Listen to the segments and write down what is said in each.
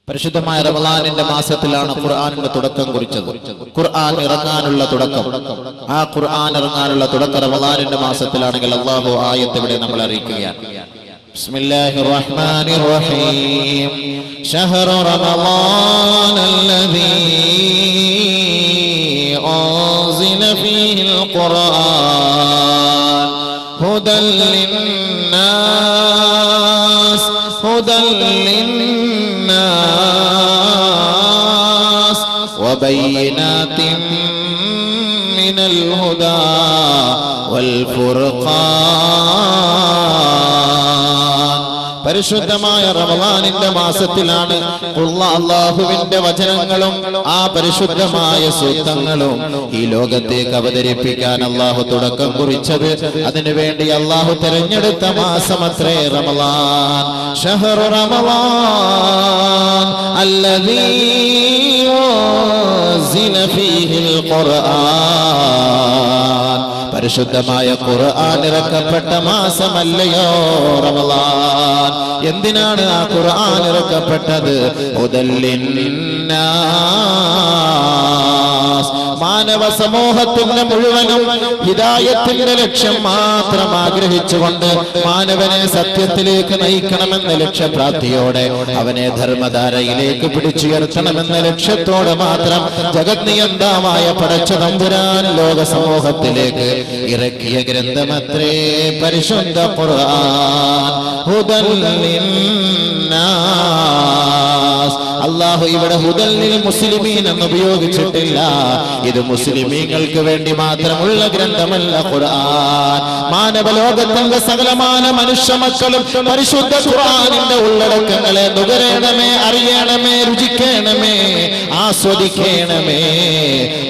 പരിശുദ്ധമായ റമളാനിന്റെ മാസത്തിലാണ് ഖുർആനിന്റെ തുടക്കം കുറിച്ചത്. ഖുർആൻ ഇറങ്ങാനുള്ള തുടക്കം, ആ ഖുർആൻ ഇറങ്ങാനുള്ള തുടക്കം റമളാനിന്റെ മാസത്തിലാണെങ്കിൽ അല്ലാഹു ആയത്ത് ഇവിടെ നമ്മൾ അറിയിക്കുകയാണ്. ബിസ്മില്ലാഹിർ റഹ്മാനിർ റഹീം. ശഹ്റു റമളാനല്ലദീ അൻസില ഫീഹിൽ ഖുർആൻ ഹുദൽ ലിന്നാസ് وبينات من الهدى والفرقان. പരിശുദ്ധമായ റമളാനിന്റെ മാസത്തിലാണ് അല്ലാഹുവിന്റെ വചനങ്ങളും ആ പരിശുദ്ധമായ സൂക്തങ്ങളും ഈ ലോകത്തേക്ക് അവതരിപ്പിക്കാൻ അല്ലാഹു തുടക്കം കുറിച്ചത്. അതിനുവേണ്ടി അല്ലാഹു തിരഞ്ഞെടുത്ത മാസമത്രേ റമളാൻ. ശഹ്റു റമളാൻ അല്ലദീ അൻസില ഫീഹിൽ ഖുർആൻ. പരിശുദ്ധമായ ഖുർആൻ ഇറക്കപ്പെട്ട മാസമല്ലയോ റമളാൻ? എന്തിനാണ് ആ ഖുർആൻ ഇറക്കപ്പെട്ടത്? ഹുദൽ ലിന്നാസ്, മാനവ സമൂഹത്തിന്റെ മുഴുവനും ഹിദായത്തിന്റെ ലക്ഷ്യം മാത്രം ആഗ്രഹിച്ചുകൊണ്ട് മാനവനെ സത്യത്തിലേക്ക് നയിക്കണമെന്ന ലക്ഷ്യപ്രാപ്തിയോടെ അവനെ ധർമ്മധാരയിലേക്ക് പിടിച്ചുയർത്തണമെന്ന ലക്ഷ്യത്തോടെ മാത്രം ജഗത് നിയന്താവായ പടച്ച തമ്പുരാൻ ലോക സമൂഹത്തിലേക്ക് ഇറക്കിയ ഗ്രന്ഥമത്രേ പരിശുദ്ധ ഖുർആൻ. ഹുദൽ ലിന്നാസ്. അല്ലാഹു ഇവിടെ ഹുദൽ ലിൽ മുസ്ലിമീൻ എന്ന് ഉപയോഗിച്ചിട്ടില്ല. ഇത് മുസ്ലിമീങ്ങൾക്ക് വേണ്ടി മാത്രമുള്ള ഗ്രന്ഥമല്ല ഖുർആൻ. മാനവ ലോകത്തിന്റെ സകലമാന മനുഷ്യ മക്കളും പരിശുദ്ധ ഖുർആനിന്റെ ഉള്ളടക്കങ്ങളെ നുകരണമേ, അറിയണമേ, രുചിക്കണമേ, ആസ്വദിക്കണമേ.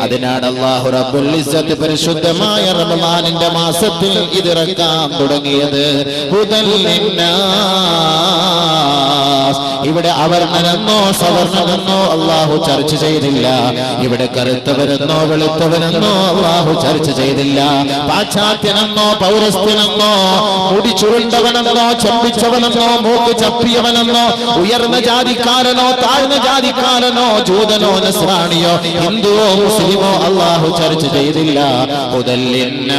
അതിനാണ് അല്ലാഹു റബ്ബുൽ ഇസ്സത്ത് പരിശുദ്ധമായ റമളാനിന്റെ മാസത്തിൽ ഇതിറക്കാൻ തുടങ്ങിയത്. ഹുദൽ ലിന്നാസ്. ഇവിടെ അവർണ്ണനെന്നോ സവർണ്ണമെന്നോ അല്ലാഹു ചർച്ച ചെയ്തില്ല. ഇവിടെ കറുത്തവരെന്നോ വെളുത്തവനെന്നോ അല്ലാഹു ചർച്ച ചെയ്തില്ല. പാശ്ചാത്യനെന്നോ പൗരസ്ത്യനെന്നോ മുടി ചുരുണ്ടവനെന്നോ ചമ്പിച്ചവനെന്നോ മൂക്ക് ചപ്പിയവനെന്നോ ഉയർന്ന ജാതിക്കാരനോ താഴ്ന്ന ജാതിക്കാരനോ ജൂതനോ നസ്രാണിയോ ഹിന്ദുവോ മുസ്ലിമോ അല്ലാഹു ചർച്ച ചെയ്തില്ല. ഹുദൽ ലിന്നാസ്.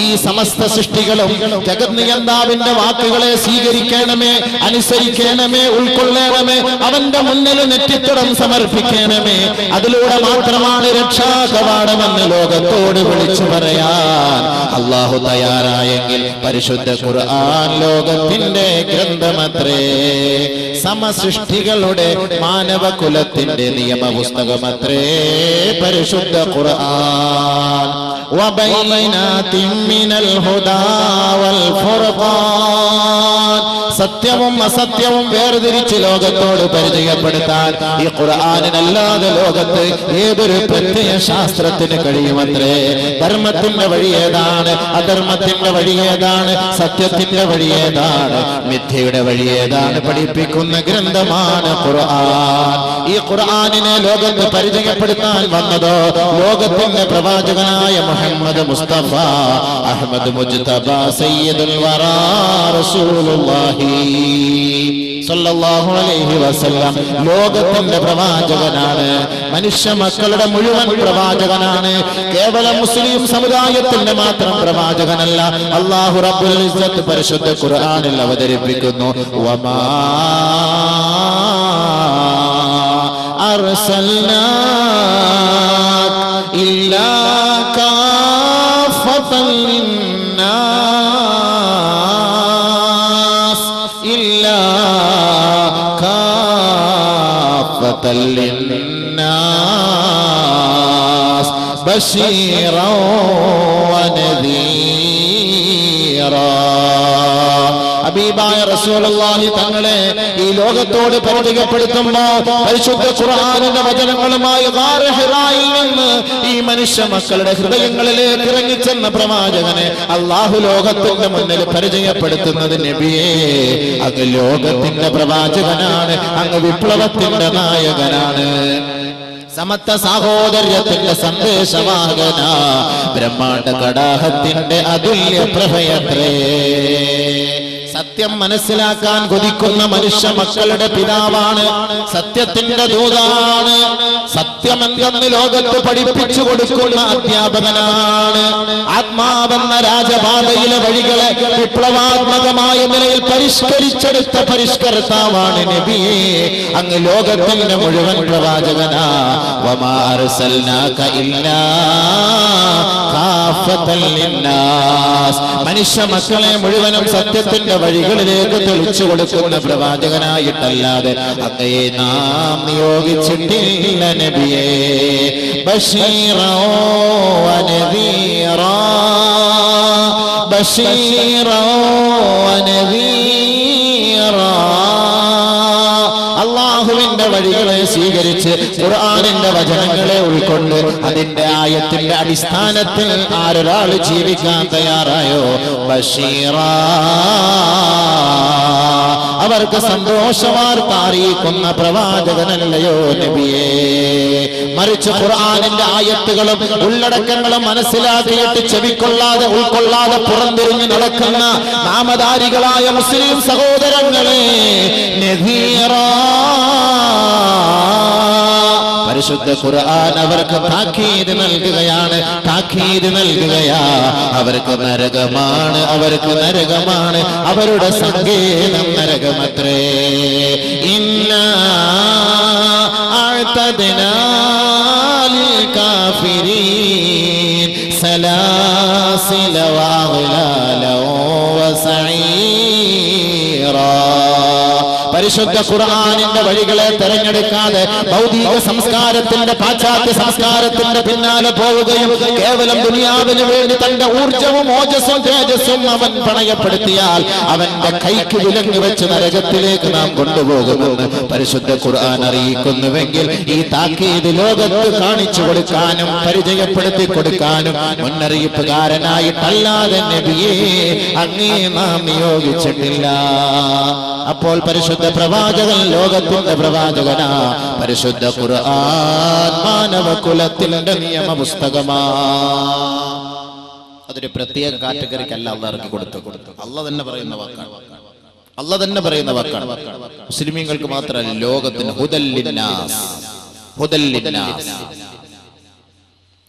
ഈ സമസ്ത സൃഷ്ടികളും ജഗത് നിയന്താവിന്റെ വാക്കുകളെ സ്വീകരിക്കണമേ, അനുസരിക്കണമേ, ഉൾക്കൊള്ളണമേ, അവന്റെ മുന്നിൽ നെറ്റിത്തടം സമർപ്പിക്കണമേ. അതിലൂടെ മാത്രമാണ് രക്ഷാകവാടമെന്ന് ലോകത്തോട് വിളിച്ചു പറയാൻ അല്ലാഹു തയ്യാറായെങ്കിൽ പരിശുദ്ധ ഖുർആൻ ലോകത്തിന്റെ ഗ്രന്ഥമത്രേ. സമസൃഷ്ടികളുടെ മാനവകുലത്തിന്റെ നിയമപുസ്തകമത്രേ പരിശുദ്ധ ഖുർആൻ. വബൈനാതിൻ മിനൽ ഹുദാ വൽ ഫുർഖാൻ. സത്യവും അസത്യവും വേർതിരിച്ച് ലോകത്തോട് പരിചയപ്പെടുത്താൻ ഈ ഖുർആനിനല്ലാതെ ലോകത്ത് ഏതൊരു പ്രത്യയ ശാസ്ത്രത്തിന് കഴിയുമത്രേ. ധർമ്മത്തിന്റെ വഴി ഏതാണ്, അധർമ്മത്തിന്റെ വഴി ഏതാണ്, സത്യത്തിന്റെ വഴി ഏതാണ്, മിഥ്യയുടെ വഴി ഏതാണ് പഠിപ്പിക്കുന്ന ഗ്രന്ഥമാണ് ഖുർആൻ. ഈ ഖുർആനിനെ ലോകത്ത് പരിചയപ്പെടുത്താൻ വന്നതോ ലോകത്തിന്റെ പ്രവാചകനായ മുഹമ്മദ് മുസ്തഫ അഹ്മദ് മുജ്തബ സയ്യിദുൽ വറാ റസൂലുള്ളാഹി സല്ലല്ലാഹു അലൈഹി വസല്ലം ലോകത്തിന്റെ പ്രവാചകനാണ്. മനുഷ്യ മക്കളുടെ മുഴുവൻ പ്രവാചകനാണ്. കേവലം മുസ്ലിം സമുദായത്തിന്റെ മാത്രം പ്രവാചകനല്ല. അല്ലാഹു റബ്ബുൽ ഇസ്സത്ത് പരിശുദ്ധ ഖുർആനിൽ അവതരിപ്പിക്കുന്നു. വമാ അർസൽനാക ഇല്ലാ കാഫത്തൻ ലിന്നാസ് ഇല്ലാ കാഫത്തൻ ലിന്നാസ് ബശീറൻ വനദീറാ. ഹബീബായ റസൂലുള്ളാഹി തങ്ങളെ ഈ ലോകത്തോട് പരിചയപ്പെടുത്തുമ്പോൾ പരിശുദ്ധ ഖുർആനിന്റെ വചനങ്ങളുമായി ഗാർ ഹിറായിൽ നിന്ന് ഈ മനുഷ്യ മക്കളുടെ ഹൃദയങ്ങളിലേക്ക് ഇറങ്ങിച്ചെന്ന പ്രവാചകനെ അല്ലാഹു ലോകത്തിന്റെ മുന്നിൽ പരിചയപ്പെടുത്തുന്നത് നബിയേ, അങ്ങ് ലോകത്തിന്റെ പ്രവാചകനാണ്, അങ്ങ് വിപ്ലവത്തിന്റെ നായകനാണ്, സമത്വ സാഹോദര്യത്തിന്റെ സന്ദേശവാഹന, ബ്രഹ്മാണ്ഡ കടാഹത്തിന്റെ അതുല്യ പ്രഭയത്രേ. സത്യം മനസ്സിലാക്കാൻ കൊതിക്കുന്ന മനുഷ്യ മക്കളുടെ പിതാവാണ്, സത്യത്തിന്റെ ദൂതാണ്, സത്യമെന്തെന്ന് ലോകത്ത് പഠിപ്പിച്ചു കൊടുക്കുന്ന അധ്യാപകനാണ്. ആത്മാവെന്ന രാജപാതയിലെ വഴികളെ വിപ്ലവാത്മകമായ നിലയിൽ പരിഷ്കരിച്ചെടുത്ത പരിഷ്കർത്താവാണ് നബിയെ. അങ്ങ് ലോകത്തിന്റെ മുഴുവൻ പ്രവാചകനാ. വമാ അർസൽനാക ഇല്ലാ കാഫത്തൻ ലിന്നാസ്. മനുഷ്യ മക്കളെ മുഴുവനും സത്യത്തിന്റെ വഴികളിലേക്ക് തെളിച്ചു കൊടുക്കുന്ന പ്രവാചകനായിട്ടല്ലാതെ അങ്ങയെ നാം നിയോഗിച്ചിട്ടില്ല നബിയേ. ബശീറാ വനദീറാ ബശീറാ വനദീറാ. അല്ലാഹുവിന്റെ വഴികളെ സ്വീകരിച്ച് ഖുർആനിന്റെ വചനങ്ങളെ ഉൾക്കൊണ്ട് അതിന്റെ ആയത്തിന്റെ അടിസ്ഥാനത്തിൽ ആരൊരാൾ ജീവിക്കാൻ തയ്യാറായോ, ബശീറാ, അവർക്ക് സന്തോഷവാർത്ത അറിയിക്കുന്ന പ്രവാചകനല്ലയോ നബിയേ. മറിച്ച് ഖുർആനിന്റെ ആയത്തുകളും ഉള്ളടക്കങ്ങളും മനസ്സിലാക്കിയിട്ട് ചെവിക്കൊള്ളാതെ ഉൾക്കൊള്ളാതെ പുറംതിരിഞ്ഞു നടക്കുന്ന നാമധാരികളായ മുസ്ലിം സഹോദരങ്ങളെ, നദീറാ, പരിശുദ്ധ ഖുർആൻ അവർക്ക് താക്കീത് നൽകുകയാണ്, താക്കീത് നൽകുകയാ. അവർക്ക് നരകമാണ്, അവർക്ക് നരകമാണ്, അവരുടെ സങ്കേതം നരകമത്രേ. ഇന്നാ അഅ്തദ്നാ ലിൽ കാഫിരീൻ സലാസില വഅഗ്ലാല വസഈറാ. പരിശുദ്ധ ഖുർആനിന്റെ വഴികളെ തെരഞ്ഞെടുക്കാതെ ഭൗതിക സംസ്കാരത്തിന്റെ പാശ്ചാത്യ സംസ്കാരത്തിന്റെ പിന്നാലെ പോവുകയും കേവലം ദുനിയാവിന് വേണ്ടി തന്റെ ഊർജവും ഓജസ്സും തേജസ്സും അവൻ പണയപ്പെടുത്തിയാൽ അവന്റെ കൈക്ക് വിലങ്ങ് വെച്ച് നരകത്തിലേക്ക് നാം കൊണ്ടുപോകുമെന്ന് പരിശുദ്ധ ഖുർആൻ അറിയിക്കുന്നുവെങ്കിൽ ഈ താക്കീത് ലോകത്ത് കാണിച്ചു കൊടുക്കാനും പരിചയപ്പെടുത്തി കൊടുക്കാനും മുന്നറിയിപ്പുകാരനായിട്ടല്ലാതെ നബിയെ അങ്ങേ നാം നിയോഗിച്ചിട്ടില്ല. അപ്പോൾ പരിശുദ്ധ പ്രവാചകൻ ലോകത്തിന്റെ പ്രവാചകനാ. പരിശുദ്ധ ഖുർആൻ മാനവകുലത്തിന്റെ നിയമ പുസ്തകമാ. അതൊരു പ്രത്യേക കാറ്റഗറിക്കല്ല അള്ളാഹ് ഇറക്കി കൊടുത്തു. അള്ളാഹ് തന്നെ പറയുന്ന വാക്കാണ്, അള്ളാഹ് തന്നെ പറയുന്ന വാക്കാണ്. മുസ്ലിമീങ്ങൾക്ക് മാത്രമല്ല, ലോകത്തിന് ഹുദൽ ലിന്നാസ്, ഹുദൽ ലിന്നാസ്,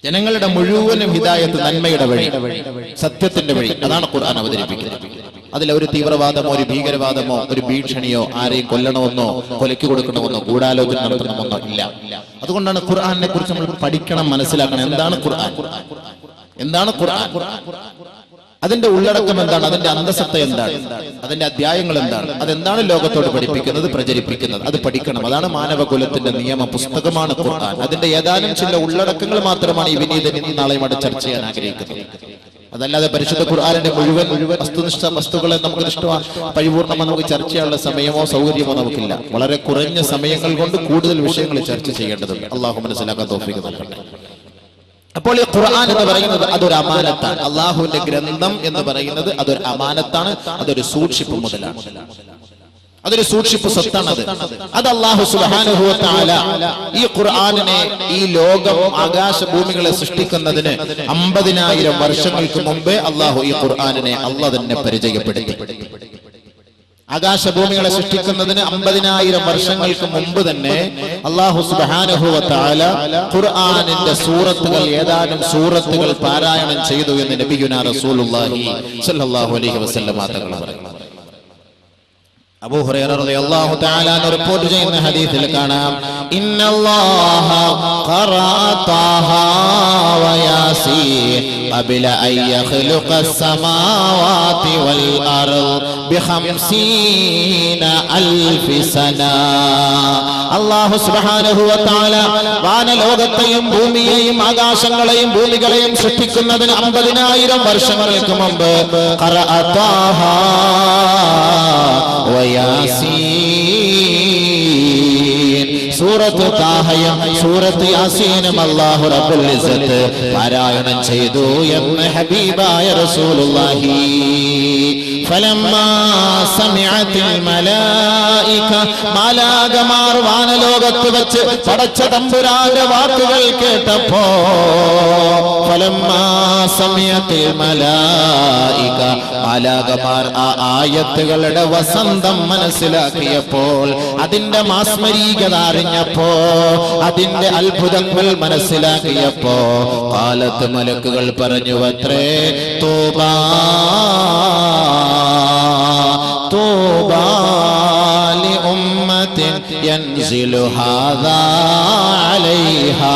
ജനങ്ങളുടെ മുഴുവനും ഹിദായത്ത്, നന്മയുടെ വഴി, സത്യത്തിന്റെ വഴി. അതാണ് ഖുർആൻ അവതരിപ്പിക്കുന്നത്. അതിലൊരു തീവ്രവാദമോ ഒരു ഭീകരവാദമോ ഒരു ഭീഷണിയോ ആരെയും കൊല്ലണമെന്നോ കൊലയ്ക്ക് കൊടുക്കണമെന്നോ ഗൂഢാലോചന നടത്തണമെന്നോ ഇല്ല. അതുകൊണ്ടാണ് ഖുർആനെ കുറിച്ച് നമ്മൾ പഠിക്കണം, മനസ്സിലാക്കണം. എന്താണ് ഖുർആൻ? എന്താണ് ഖുർആൻ? അതിന്റെ ഉള്ളടക്കം എന്താണ്? അതിന്റെ അന്തസത്ത എന്താണ്? അതിന്റെ അധ്യായങ്ങൾ എന്താണ്? അതെന്താണ് ലോകത്തോട് പഠിപ്പിക്കുന്നത്, പ്രചരിപ്പിക്കുന്നത്? അത് പഠിക്കണം. അതാണ് മാനവകുലത്തിന്റെ നിയമ പുസ്തകമാണ് ഖുർആൻ. അതിന്റെ ഏതാനും ചില ഉള്ളടക്കങ്ങൾ മാത്രമാണ് ഈ വിനീതൻ ഇന്ന് നാളെയും ചർച്ച ചെയ്യാൻ ആഗ്രഹിക്കുന്നത്. അതല്ലാതെ പരിശുദ്ധ ഖുർആനിന്റെ മുഴുവൻ വസ്തുനിഷ്ഠ വസ്തുക്കളെ നമുക്ക് പരിപൂർണ്ണമായി നമുക്ക് ചർച്ച ചെയ്യാനുള്ള സമയമോ സൗകര്യമോ നമുക്കില്ല. വളരെ കുറഞ്ഞ സമയങ്ങൾ കൊണ്ട് കൂടുതൽ വിഷയങ്ങൾ ചർച്ച ചെയ്യേണ്ടതുണ്ട്. അള്ളാഹു മനസ്സിലാക്കാൻ തൗഫീഖ് നൽകട്ടെ. അപ്പോൾ ഈ ഖുർആൻ എന്ന് പറയുന്നത് അതൊരു അമാനത്താണ്. അള്ളാഹുവിന്റെ ഗ്രന്ഥം എന്ന് പറയുന്നത് അതൊരു അമാനത്താണ്, അതൊരു സൂക്ഷിപ്പ് മുതലാണ്, അതൊരു സൂക്ഷിപ്പ് സ്വത്താണ്. അത് അല്ലാഹു സുബ്ഹാനഹു വ തആല ഈ ഖുർആനിനെ, ഈ ലോകം ആകാശഭൂമികളെ സൃഷ്ടിക്കുന്നതിന് 50,000 വർഷങ്ങൾക്ക് മുമ്പേ അല്ലാഹു ഈ ഖുർആനിനെ അല്ലാഹ് തന്നെ പരിചയപ്പെടുത്തി. ആകാശഭൂമികളെ സൃഷ്ടിക്കുന്നതിന് 50,000 വർഷങ്ങൾക്ക് മുമ്പ് തന്നെ അല്ലാഹു സുബ്ഹാനഹു വ തആല ഖുർആനിന്റെ സൂറത്തുകൾ, ഏതാനും സൂറത്തുകൾ പാരായണം ചെയ്തു എന്ന് നബിയുനാ റസൂലുള്ളാഹി സ്വല്ലല്ലാഹു അലൈഹി വസല്ലം തങ്ങൾ പറയുന്നു. അബൂ ഹുറൈറ റളിയല്ലാഹു തആല റിപ്പോർട്ട് ചെയ്യുന്ന ഹദീസിൽ കാണാം, ഇന്നല്ലാഹ ഖറഅ ത്വാഹ വ യാസീൻ ഖബല അൻ യഖ്ലുഖസ് സമാവാതി വൽ അർദ് ബി50,000 സന. അല്ലാഹു സുബ്ഹാനഹു വ തആല വാനലോകത്തെയും ഭൂമിയെയും ആകാശങ്ങളെയും ഭൂമികളെയും സൃഷ്ടിക്കുന്നതിന് 50,000 വർഷങ്ങൾക്ക് മുമ്പ് ഖറഅ ത്വാഹ വ യാസീൻ, സൂറത്ത് താഹയും സൂറത്ത് യാസീനും അല്ലാഹു റബ്ബുൽ ഇസ്സത്ത് പാരായണം ചെയ്തു എന്ന് ഹബീബായ റസൂലുള്ളാഹി ഫലമ്മാ സമിഅത്തിൽ മലായിക മാലാകമാർ വാനലോകത്ത് വെച്ച് പടച്ച തമ്പുരാന്റെ വാക്കുകൾ കേട്ടപ്പോ ഫലമ്മാ സമിഅത്തിൽ മലായിക മാലാകമാർ ആ ആയത്തുകളുടെ വസന്തം മനസ്സിലാക്കിയപ്പോൾ, അതിന്റെ മാസ്മരീകത അറിഞ്ഞപ്പോ, അതിന്റെ അത്ഭുതങ്ങൾ മനസ്സിലാക്കിയപ്പോ ഖാലത്ത് മലക്കുകൾ പറഞ്ഞു അത്രേ തൂബാ തൂബാ ലി ഉമ്മത്തിൻ യൻസിലു ഹാദാ അലൈഹാ.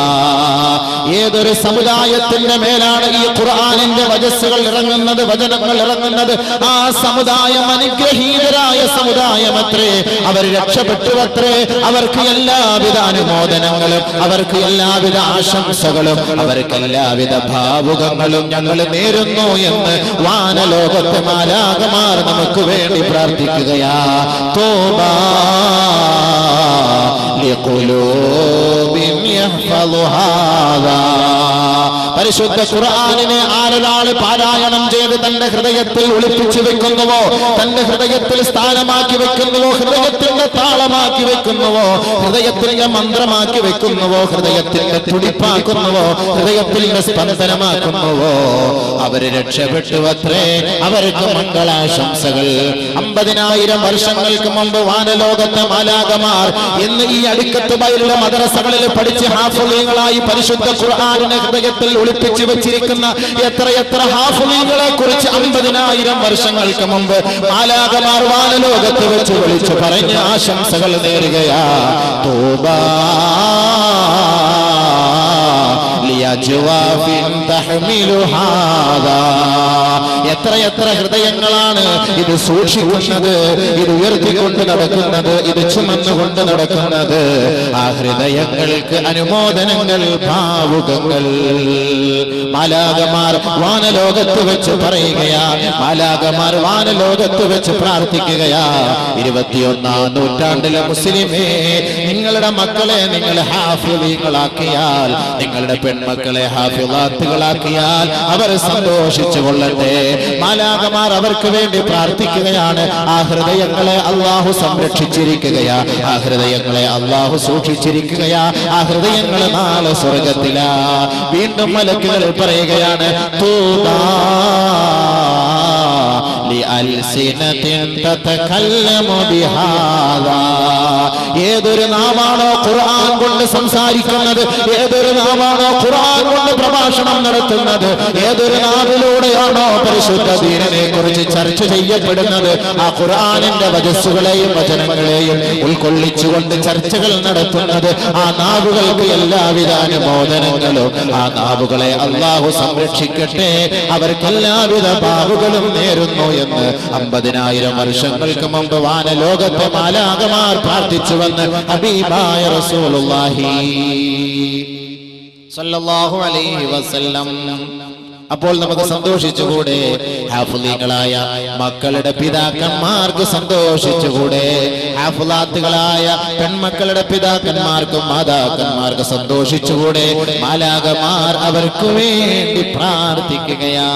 ഏതൊരു സമുദായത്തിന്റെ മേലാണ് ഈ ഖുർആനിന്റെ വചസ്സുകൾ ഇറങ്ങുന്നത്, വചനങ്ങൾ ഇറങ്ങുന്നത്, ആ സമുദായം അനുഗ്രഹീതരായ സമുദായമത്രേ. അവർ രക്ഷപ്പെട്ടുവത്രേ. അവർക്ക് എല്ലാവിധ അനുമോദനങ്ങളും, അവർക്ക് എല്ലാവിധ ആശംസകളും, അവർക്ക് എല്ലാവിധ ഭാവുകങ്ങളും ഞങ്ങൾ നേരുന്നു എന്ന് വാനലോകത്തെ മാലാകമാർ നമുക്ക് വേണ്ടി പ്രാർത്ഥിക്കുകയാ. തോബാ ലിഖുലൂബിൻ യഹ്ഫളുഹാദാ. പരിശുദ്ധ ഖുർആനിനെ ആരൊരാൾ പാരായണം ചെയ്ത് തന്റെ ഹൃദയത്തിൽ ഒളിപ്പിച്ചു വെക്കുന്നുവോ, തന്റെ ഹൃദയത്തിൽ സ്ഥാനമാക്കി വെക്കുന്നുവോ, ഹൃദയത്തിന്റെ താളമാക്കി വെക്കുന്നുവോ, ഹൃദയത്തിന്റെ മന്ത്രമാക്കി വെക്കുന്നുവോ, ഹൃദയത്തിന്റെ തുടിപ്പാക്കുന്നുവോ, ഹൃദയത്തിന്റെ സ്പന്ദനമാക്കുന്നുവോ, അവര് രക്ഷപ്പെട്ടുവത്രേ. അവർക്ക് മംഗളാശംസകൾ. 50,000 വർഷങ്ങൾക്ക് മുമ്പ് വാനലോകത്തെ മാലാകമാർ ഇന്ന് ഈ അടിക്കത്ത് ബൈലുള്ള മദ്രസകളിൽ പഠിച്ച് ഹാഫിളീങ്ങളായി പരിശുദ്ധ ഖുർആനിനെ ഹൃദയത്തിൽ ഒളിപ്പിച്ചു വെച്ചിരിക്കുന്ന എത്രയെത്ര ഹാഫിളീങ്ങളെ കുറിച്ച് 50,000 വർഷങ്ങൾക്ക് മുമ്പ് മാലാകമാർ വാനലോകത്ത് വെച്ച് വിളിച്ചു പറഞ്ഞ് ആശംസകൾ നേരുകയാ. തൂബാ ലിയജ്വാഫിൻ തഹ്മിലു ഹാദാ. എത്രയെത്ര ഹൃദയങ്ങളാണ് ഇത് സൂക്ഷിക്കുന്നത്, ഇത് ഉയർത്തിക്കൊണ്ട് നടക്കുന്നത്, ഇത് ചുമന്നുകൊണ്ട് നടക്കുന്നത്. ആ ഹൃദയങ്ങൾക്ക് അനുമോദനങ്ങൾ, ഭാവുകങ്ങൾ. മാലാകമാർ വാനലോകത്ത് വെച്ച് പറയുകയാ, മാലാകമാർ വാനലോകത്ത് വെച്ച് പ്രാർത്ഥിക്കുകയാ. 21ാം നൂറ്റാണ്ടിലെ മുസ്ലിമേ, നിങ്ങളുടെ മക്കളെ നിങ്ങൾ ഹാഫിളീകളാക്കിയാൽ, നിങ്ങളുടെ പെൺമക്കളെ ഹാഫിളാത്തുകളാക്കിയാൽ അവർ സന്തോഷിച്ചു കൊള്ളട്ടെ. മാലാകമാർ അവർക്ക് വേണ്ടി പ്രാർത്ഥിക്കുകയാണ്. ആ ഹൃദയങ്ങളെ അല്ലാഹു സംരക്ഷിച്ചിരിക്കുകയാ, ആ ഹൃദയങ്ങളെ അല്ലാഹു സൂക്ഷിച്ചിരിക്കുകയാ. ആ ഹൃദയങ്ങൾ നാളെ സ്വർഗത്തിലാ. വീണ്ടും മലക്കുകൾ പറയുകയാണ് തൂബാ ലിഅൽസിനതിൻ തതകല്ലമു ബിഹാദാ. ഏതൊരു നാമാണോ ഖുർആൻ കൊണ്ട് സംസാരിക്കുന്നത്, ഏതൊരു നാമാണോ ഖുർആൻ കൊണ്ട് പ്രഭാഷണം നടത്തുന്നത്, ഏതൊരു നാവിലൂടെയാണോ പരിശുദ്ധ ദീനിനെ കുറിച്ച് ചർച്ച ചെയ്യപ്പെടുന്നത്, ആ ഖുർആനിന്റെ വചസ്സുകളെയും വചനങ്ങളെയും ഉൾക്കൊള്ളിച്ചുകൊണ്ട് ചർച്ചകൾ നടത്തുന്നത്, ആ നാവുകൾക്ക് എല്ലാവിധ അനുമോദനങ്ങളും. ആ നാവുകളെ അല്ലാഹു സംരക്ഷിക്കട്ടെ. അവർക്ക് എല്ലാവിധ ഭാവുകളും നേരുന്നു എന്ന് 50,000 വർഷങ്ങൾക്ക് മുമ്പ് വാനലോകത്തെ മാലാകമാർ പ്രാർത്ഥിച്ചുവെന്ന് ഹബീബായ റസൂലുള്ളാഹി സ്വല്ലല്ലാഹു അലൈഹി വസല്ലം. അപ്പോൾ നമുക്ക് സന്തോഷിച്ചുകൂടെ? ഹാഫിളീങ്ങളായ മക്കളുടെ പിതാക്കന്മാർക്ക് സന്തോഷിച്ചുകൂടെ? ഹാഫിളാത്തുകളായ പെൺമക്കളുടെ പിതാക്കന്മാർക്കും മാതാക്കന്മാർക്ക് സന്തോഷിച്ചുകൂടെ? മാലാകമാർ അവർക്ക് വേണ്ടി പ്രാർത്ഥിക്കുകയാ.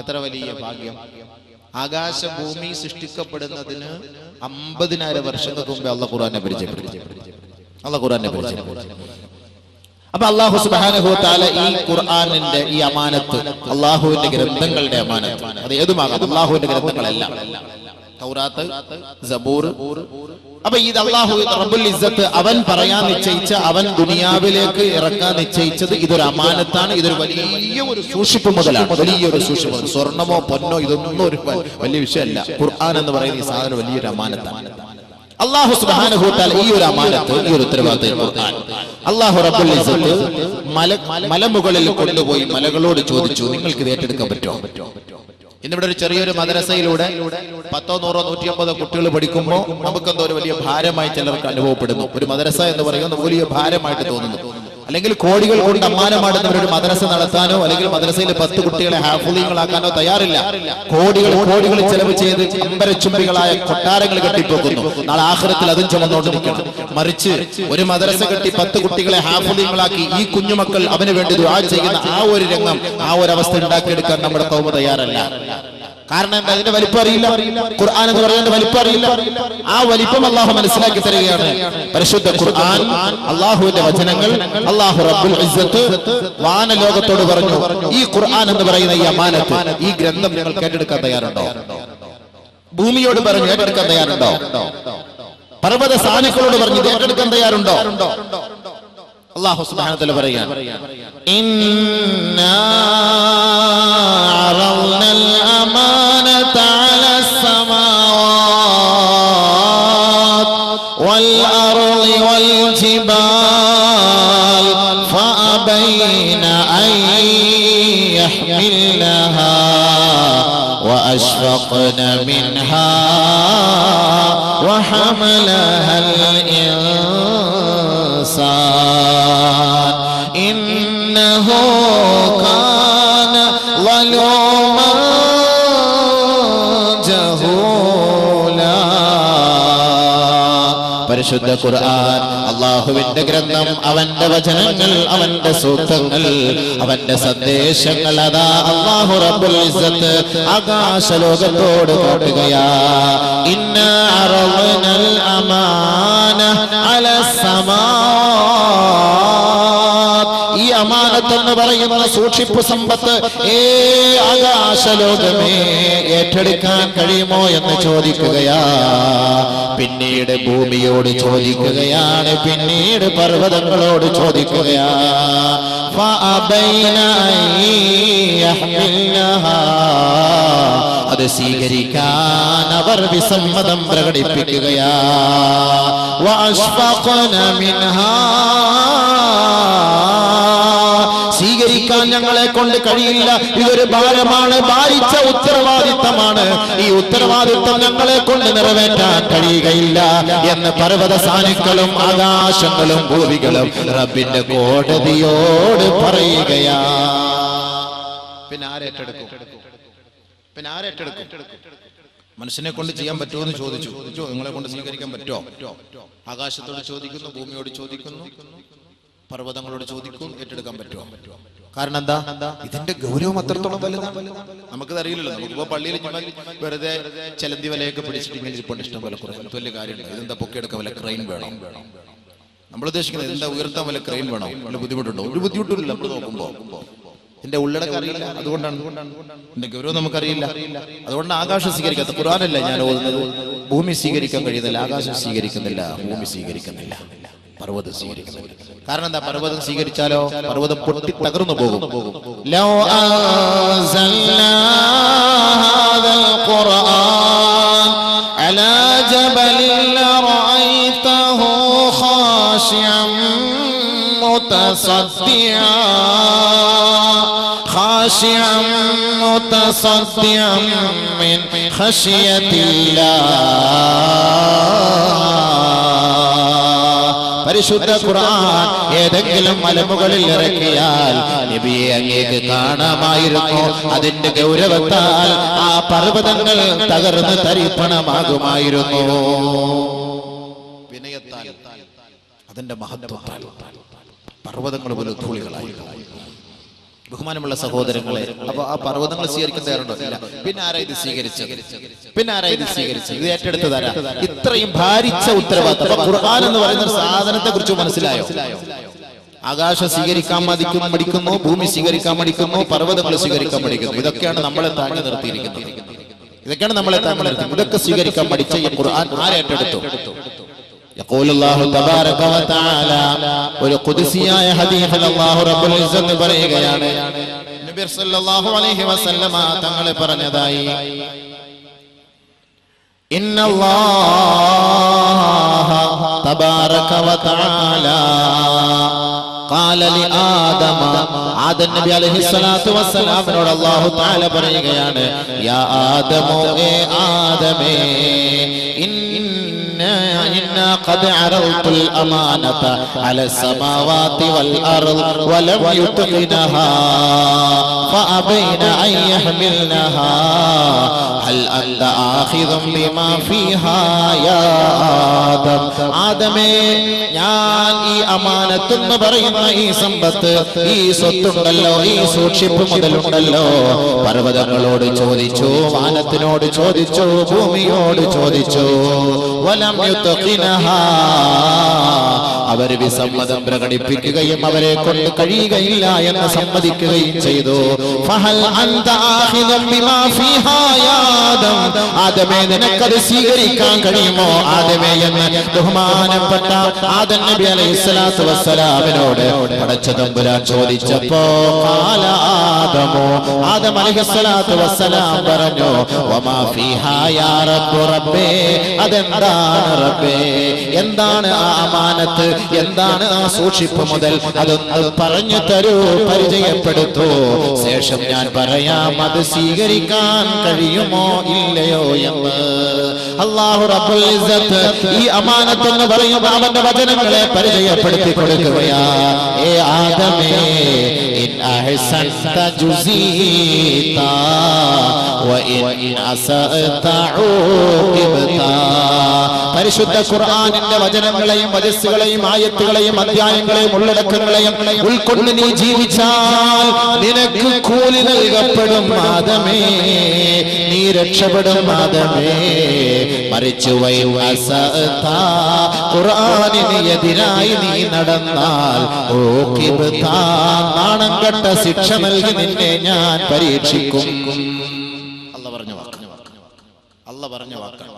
എത്ര വലിയ ഭാഗ്യം! ആകാശഭൂമി സൃഷ്ടിക്കപ്പെടുന്നതിന് 50,000 വർഷങ്ങൾക്ക് മുമ്പേ അല്ലാഹു ഖുർആനെ പരിചയപ്പെടുത്തി. അപ്പൊ അല്ലാഹു സുബ്ഹാനഹു വ തആല ഈ ഖുർആനിന്റെ ഈ അമാനത്ത്, അല്ലാഹുവിന്റെ ഗ്രന്ഥങ്ങളുടെ അമാനത്ത്, അത് ഏതുമാകാം, അല്ലാഹുവിന്റെ ഗ്രന്ഥങ്ങളെല്ലാം, തൗറാത്ത്, സബൂർ. അപ്പൊ ഇത് അല്ലാഹു റബ്ബുൽ ഇസ്സത്ത് അവൻ പറയാൻ നിശ്ചയിച്ച, അവൻ ദുനിയാവിലേക്ക് ഇറക്കാൻ നിശ്ചയിച്ചത് ഇതൊരു അമാനത്താണ്. ഇതൊരു വലിയൊരു സൂക്ഷിപ്പ് മുതലാണ്, വലിയൊരു സൂക്ഷിപ്പ്. സ്വർണമോ പൊന്നോ ഇതൊന്നും ഒരു വലിയ വിഷയമല്ല. ഖുർആൻ എന്ന് പറയുന്ന ഈ സാധനം വലിയൊരു അമാനത്താണ്. അല്ലാഹു സുബ്ഹാനഹു വ തആല ഈ ഒരു അമാനത്ത്, ഈ ഒരു ഉത്തരവാദിത്തം അല്ലാഹു റബ്ബുൽ ഇസ്സത്ത് മലമുകളിൽ കൊണ്ടുപോയി മലകളോട് ചോദിച്ചു, നിങ്ങൾക്ക് ഇത് ഏറ്റെടുക്കാൻ പറ്റുമോ? ഇന്നിവിടെ ഒരു ചെറിയൊരു മദ്രസയിലൂടെ 10, 100, 150 കുട്ടികൾ പഠിക്കുമ്പോൾ നമുക്കെന്തോ ഒരു വലിയ ഭാരമായി ചിലർക്ക് അനുഭവപ്പെടുന്നു. ഒരു മദ്രസ എന്ന് പറയുന്നത് വലിയ ഭാരമായിട്ട് തോന്നുന്നു. അല്ലെങ്കിൽ കോടികൾ കൊണ്ട് അമ്മാനമാടുന്നവരൊരു മദ്രസ നടത്താനോ അല്ലെങ്കിൽ മദ്രസയിലെ 10 കുട്ടികളെ ഹാഫിളീങ്ങളാക്കാനോ തയ്യാറില്ല. കോടികൾ ചെലവ് ചെയ്ത് അമ്പരച്ചുംബികളായ കൊട്ടാരങ്ങൾ കെട്ടിപ്പോക്കുന്നു. നാളെ ആഖിറത്തിൽ അതും ചുമന്നുകൊണ്ടിരിക്കണം. മറിച്ച് ഒരു മദ്രസ കെട്ടി 10 കുട്ടികളെ ഹാഫിളീങ്ങളാക്കി ഈ കുഞ്ഞുമക്കൾ അവന് വേണ്ടി ദുആ ചെയ്യുന്ന ആ ഒരു രംഗം, ആ ഒരു അവസ്ഥ ഉണ്ടാക്കിയെടുക്കാൻ നമ്മുടെ ഖൗമ തയ്യാറല്ല. കാരണം എന്താ? അതിന്റെ വലിപ്പം അറിയില്ല. ഖുർആൻ എന്ന് പറയുന്നത് വലിപ്പം അറിയില്ല. ആ വലിപ്പം അള്ളാഹു മനസ്സിലാക്കി തരികയാണ്. പരിശുദ്ധ ഖുർആൻ, അള്ളാഹുവിന്റെ വചനങ്ങൾ, അള്ളാഹു റബ്ബുൽ ഇസ്സത്ത് വാനലോകത്തോട് പറഞ്ഞു, ഈ ഖുർആൻ എന്ന് പറയുന്ന ഈ അമാനത്ത്, ഈ ഗ്രന്ഥം നിങ്ങൾ കേട്ടെടുക്കാൻ തയ്യാറുണ്ടോ? ഭൂമിയോട് പറഞ്ഞു ഏറ്റെടുക്കാൻ തയ്യാറുണ്ടോ? പർവ്വത സാനുക്കളോട് പറഞ്ഞു ഏറ്റെടുക്കാൻ തയ്യാറുണ്ടോ? അല്ലാഹു സുബ്ഹാനഹു വ തആല പറയുകയാണ്, ഇന്നാ അറദ്നൽ അമാനത അലസ് സമാവാത് വൽ അർളി വൽ ജിബാൽ ഫഅബൈന അൻ യഹ്മിൽനഹാ وأشفقن منها وحملها الإنسان إنه كان ظلوما جهولا. പരിശുദ്ധ ഖുർആൻ അല്ലാഹുവിന്റെ ഗ്രന്ഥം, അവന്റെ വചനങ്ങൾ, അവന്റെ സൂക്തങ്ങൾ, അവന്റെ സന്ദേശങ്ങൾ അതാ അല്ലാഹു റബ്ബുൽ ഇസ്സത്ത് ആകാശലോകത്തോട് കാട്ടുകയാ. ഇന്നാ അറദ്നൽ അമാന അലസ് സമാവാത്. ഈ അമാനത്ത് എന്ന് പറയുന്ന സൂക്ഷിപ്പ് സമ്പത്ത് ആകാശലോകമേ ഏറ്റെടുക്കാൻ കഴിയുമോ എന്ന് ചോദിക്കുകയാ. പിന്നീട് ഭൂമിയോട് ചോദിക്കുകയാണ്, പിന്നീട് പർവ്വതങ്ങളോട് ചോദിക്കുകയാ. അത് സ്വീകരിക്കാൻ അവർ വിസമ്മതം പ്രകടിപ്പിക്കുകയാ. സ്വീകരിക്കാൻ ഞങ്ങളെ കൊണ്ട് കഴിയില്ല, ഇതൊരു ഭാരമാണ്, ഭാരിച്ച ഉത്തരവാദിത്തമാണ്, ഈ ഉത്തരവാദിത്തം ഞങ്ങളെ കൊണ്ട് നിറവേറ്റാൻ കഴിയുകയില്ല എന്ന് പർവ്വത സാനുക്കളും ആകാശങ്ങളും ഭൂമികളും റബ്ബിന്റെ കോടതിയോട് പറയുകയാ. പിന്നെ ആരേറ്റെടുക്കും? പിന്നെ ആരേറ്റെടുക്കും? മനുഷ്യനെ കൊണ്ട് ചെയ്യാൻ പറ്റുമോ എന്ന് ചോദിച്ചു. നിങ്ങളെ കൊണ്ട് സ്വീകരിക്കാൻ പറ്റുമോ? ആകാശത്തോട് ചോദിക്കുന്നു, ഭൂമിയോട് ചോദിക്കുന്നു, പർവ്വതങ്ങളോട് ചോദിക്കും, ഏറ്റെടുക്കാൻ പറ്റുമോ? കാരണം എന്താ? ഇതിന്റെ ഗൗരവം അത്രത്തോളം വലുതാണ്. നമുക്കത് അറിയില്ലല്ലോ. നമുക്കിപ്പോ പള്ളിയിൽ വെറുതെ ചെലന്തി വലയൊക്കെ പിടിച്ചിട്ട് ഇങ്ങനെ ഇരിപ്പുണ്ട്, ഇഷ്ടം പോലെ കുറേ വലിയ കാര്യമുണ്ട്. ഇതെന്താ പൊക്കിയെടുക്കാൻ വല്ല ക്രെയിൻ വേണം? നമ്മൾ ഉദ്ദേശിക്കുന്നത് എന്താ? ഉയർത്താൻ വല്ല ക്രെയിൻ വേണം? വല്ല ബുദ്ധിമുട്ടുണ്ടോ? ഒരു ബുദ്ധിമുട്ടില്ല. നമ്മൾ നോക്കുമ്പോ ഇതിന്റെ ഉള്ളടക്കം അറിയില്ല, അതുകൊണ്ടാണ്. ഇതിന്റെ ഗൗരവം നമുക്കറിയില്ല, അതുകൊണ്ട് ആകാശം സ്വീകരിക്കാത്ത. ഖുർആനല്ല ഞാൻ ഓതുന്നത്. ഭൂമി സ്വീകരിക്കാൻ കഴിയുന്നില്ല, ആകാശം സ്വീകരിക്കുന്നില്ല, ഭൂമി സ്വീകരിക്കുന്നില്ല, പർവ്വതം സ്വീകരിക്കുന്നില്ല. കാരണം എന്താ? പർവ്വതം സ്വീകരിച്ചാലോ പർവ്വതം പൊട്ടി തകർന്നു പോകും. ലൗ അൻസൽനാ ഹാദൽ ഖുർആൻ അലാ ജബലിൻ ലറഅയ്തഹു ഖാശിഅൻ മുതസദ്ദിഅൻ മിൻ ഖശിയത്തില്ലാഹ്. പരിശുദ്ധ ഖുർആൻ ഏതെങ്കിലും മലമുകളിൽ ഇറക്കിയാൽ നബിയെ അങ്ങേക്ക് കാണാമായിരുന്നു. അതിന്റെ ഗൗരവത്താൽ ആ പർവ്വതങ്ങൾ തകർന്ന് തരിപ്പണമാകുമായിരുന്നു. വിനയത്താൽ, അതിന്റെ മഹത്വത്താൽ പർവ്വതങ്ങൾ പോലെ ധൂളികളായി. ബഹുമാനമുള്ള സഹോദരങ്ങളെ, അപ്പൊ ആ പർവ്വതങ്ങൾ സ്വീകരിക്കാൻ തയ്യാറുണ്ടോ? ഇല്ല. പിന്നെ ആരാ ഇത് സ്വീകരിച്ചത്? പിന്നെ ആരാ ഇത് സ്വീകരിച്ചത്? ഇത് ഏറ്റെടുത്തതാരാ? ഇത്രയും ഭാരിച്ച ഉത്തരവാദിത്തം. ഖുർആൻ എന്ന് പറയുന്ന സാധനത്തെ കുറിച്ച് മനസ്സിലായോ? ആകാശം സ്വീകരിക്കാൻ പഠിക്കുന്നു, ഭൂമി സ്വീകരിക്കാൻ പഠിക്കുന്നു, പർവ്വതങ്ങൾ സ്വീകരിക്കാൻ പഠിക്കുന്നു. ഇതൊക്കെയാണ് നമ്മളെ താങ്ങി നിർത്തിയിരിക്കുന്നത്. ഇതൊക്കെയാണ് നമ്മളെ താങ്ങി നിർത്തിയിരിക്കുന്നത്. ഇതൊക്കെ സ്വീകരിക്കാൻ പഠിച്ച ഈ ഖുർആൻ ആരേറ്റെടുത്തു? يقول الله تبارك وتعالى ഒരു ഖുദ്സിയായ ഹദീസിൽ അല്ലാഹു റബ്ബുൽ ഇസ്സത്ത് പറയുകയാണ്, നബി സല്ലല്ലാഹു അലൈഹി വസല്ലമ തങ്ങൾ പറഞ്ഞതായി, ഇന്നല്ലാഹ തബാറക വതആല قال لآدم ആദം നബി അലൈഹിസ്സലാത്തു വസ്സലാമിനോട് അല്ലാഹു തആല പറയുകയാണ്, യാ ആദമു, ഏ ആദമേ, إنا قد عرضت الأمانة على السماوات والأرض ولم يتقنها فأبين أن يحملنها هل أنت آخذ بما فيها يا آدم. ആദമേ, ഞാൻ ഈ അമാനത്ത് എന്ന് പറയുന്ന ഈ സമ്പത്ത്, ഈ സ്വത്തുണ്ടല്ലോ, ഈ സൂക്ഷിപ്പ് മുതലുണ്ടല്ലോ, പർവ്വതങ്ങളോട് ചോദിച്ചു, വാനത്തിനോട് ചോദിച്ചു, ഭൂമിയോട് ചോദിച്ചു. വലം യുത്ഖിനഹാ, അവർ വിസമ്മതം പ്രകടിപ്പിക്കുകയും അവരെ കൊണ്ട് കഴിയുകയില്ല എന്ന് സമ്മതിക്കുകയും ചെയ്തു. ഫഹൽ അൻത ആഖിദും ബിമാ ഫീഹാ യാ ആദം, ആദമേ നിനക്കത് സ്വീകരിക്കാൻ കഴിയുമോ ആദമേ എന്ന് ബഹുമാനപ്പെട്ട ആദം നബി അലൈഹിസ്സലാത്തു വസ്സലാമിനോട് പടച്ച തമ്പുരാൻ ചോദിച്ചപ്പോ ഖാല ആദമു, ആദം അലൈഹിസ്സലാത്തു വസ്സലാം പറഞ്ഞു വമാ ഫീഹാ യാ റബ്ബു റബ്ബേ, അതെന്താണ് റബ്ബേ, എന്താണ് ആ അമാനത്ത്, എന്താണ് ആ സൂക്ഷിപ്പ് മുതൽ, അതൊന്ന് പറഞ്ഞു തരൂ, പരിചയപ്പെടുത്തൂ, ശേഷം ഞാൻ പറയാം അത് സ്വീകരിക്കാൻ കഴിയുമോ ഇല്ലയോ എന്ന്. അല്ലാഹു റബ്ബുൽ ഇസ്സത്ത് ഈ അമാനത്ത് എന്ന് പറയുമ്പോൾ അവന്റെ വചനങ്ങളെ പരിചയപ്പെടുത്തി കൊടുക്കുകയാ. ഏ ആദമേ, ഇൻ അഹ്സൻത ജുസീത വഇൻ അസഅത ഉഖിബത. പരിശുദ്ധ ഖുർആനിന്റെ വചനങ്ങളെയും വചസ്സുകളെയും ആയത്തുകളെയും അധ്യായങ്ങളെയും ഉള്ളടക്കങ്ങളെയും ഉൾക്കൊണ്ട് നീ ജീവിച്ചാൽ നിനക്ക് കൂലി നൽകപ്പെടും ആദമേ, നീ രക്ഷപ്പെടും ആദമേ. മറിച്ചു ഖുർആനിന് എതിരായി നീ നടന്നാൽ നാണം കെട്ട ശിക്ഷ നൽകി നിന്നെ ഞാൻ പരീക്ഷിക്കും. അല്ലാഹു പറഞ്ഞ വാക്കാണ്.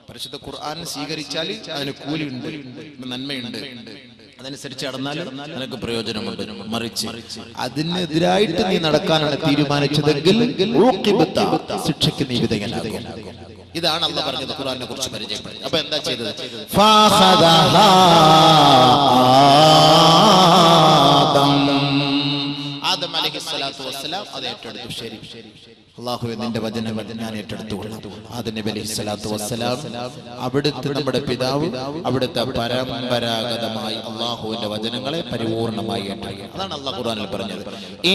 പരിശുദ്ധ ഖുർആൻ സ്വീകരിച്ചാൽ അതിന് കൂലിയുണ്ട്, നന്മയുണ്ട്, അതനുസരിച്ച് നടന്നാൽ നിനക്ക് പ്രയോജനമുണ്ട്. മറിച്ച് അതിനെതിരായിട്ട് നീ നടക്കാനാണ് തീരുമാനിച്ചതെങ്കിൽ ശിക്ഷയ്ക്ക് നീ വിധേയനാകും. ഇതാണ് അല്ലാഹു പറഞ്ഞത് ഖുർആനെ കുറിച്ച് പരിചയപ്പെടുത്തി. അപ്പൊ എന്താ ചെയ്തത്? ആദം അലൈഹിസ്സലാത്തു വസ്സലാം അത് ഏറ്റെടുത്തു. ശരി അല്ലാഹുവേ, നിന്റെ വചനം ഞാൻ ഏറ്റെടുത്തുകൊള്ളാം. ആദം നബി അലൈഹിസ്സലാത്തു വസ്സലാം അവിടുത്തെ നമ്മുടെ പിതാവ്, അവിടുത്തെ പരമ്പരാഗതമായി അല്ലാഹുവിന്റെ വചനങ്ങളെ പരിപൂർണമായി ഏറ്റെടുക്കുക. അതാണ് അല്ലാഹു ഖുർആനിൽ പറഞ്ഞത്.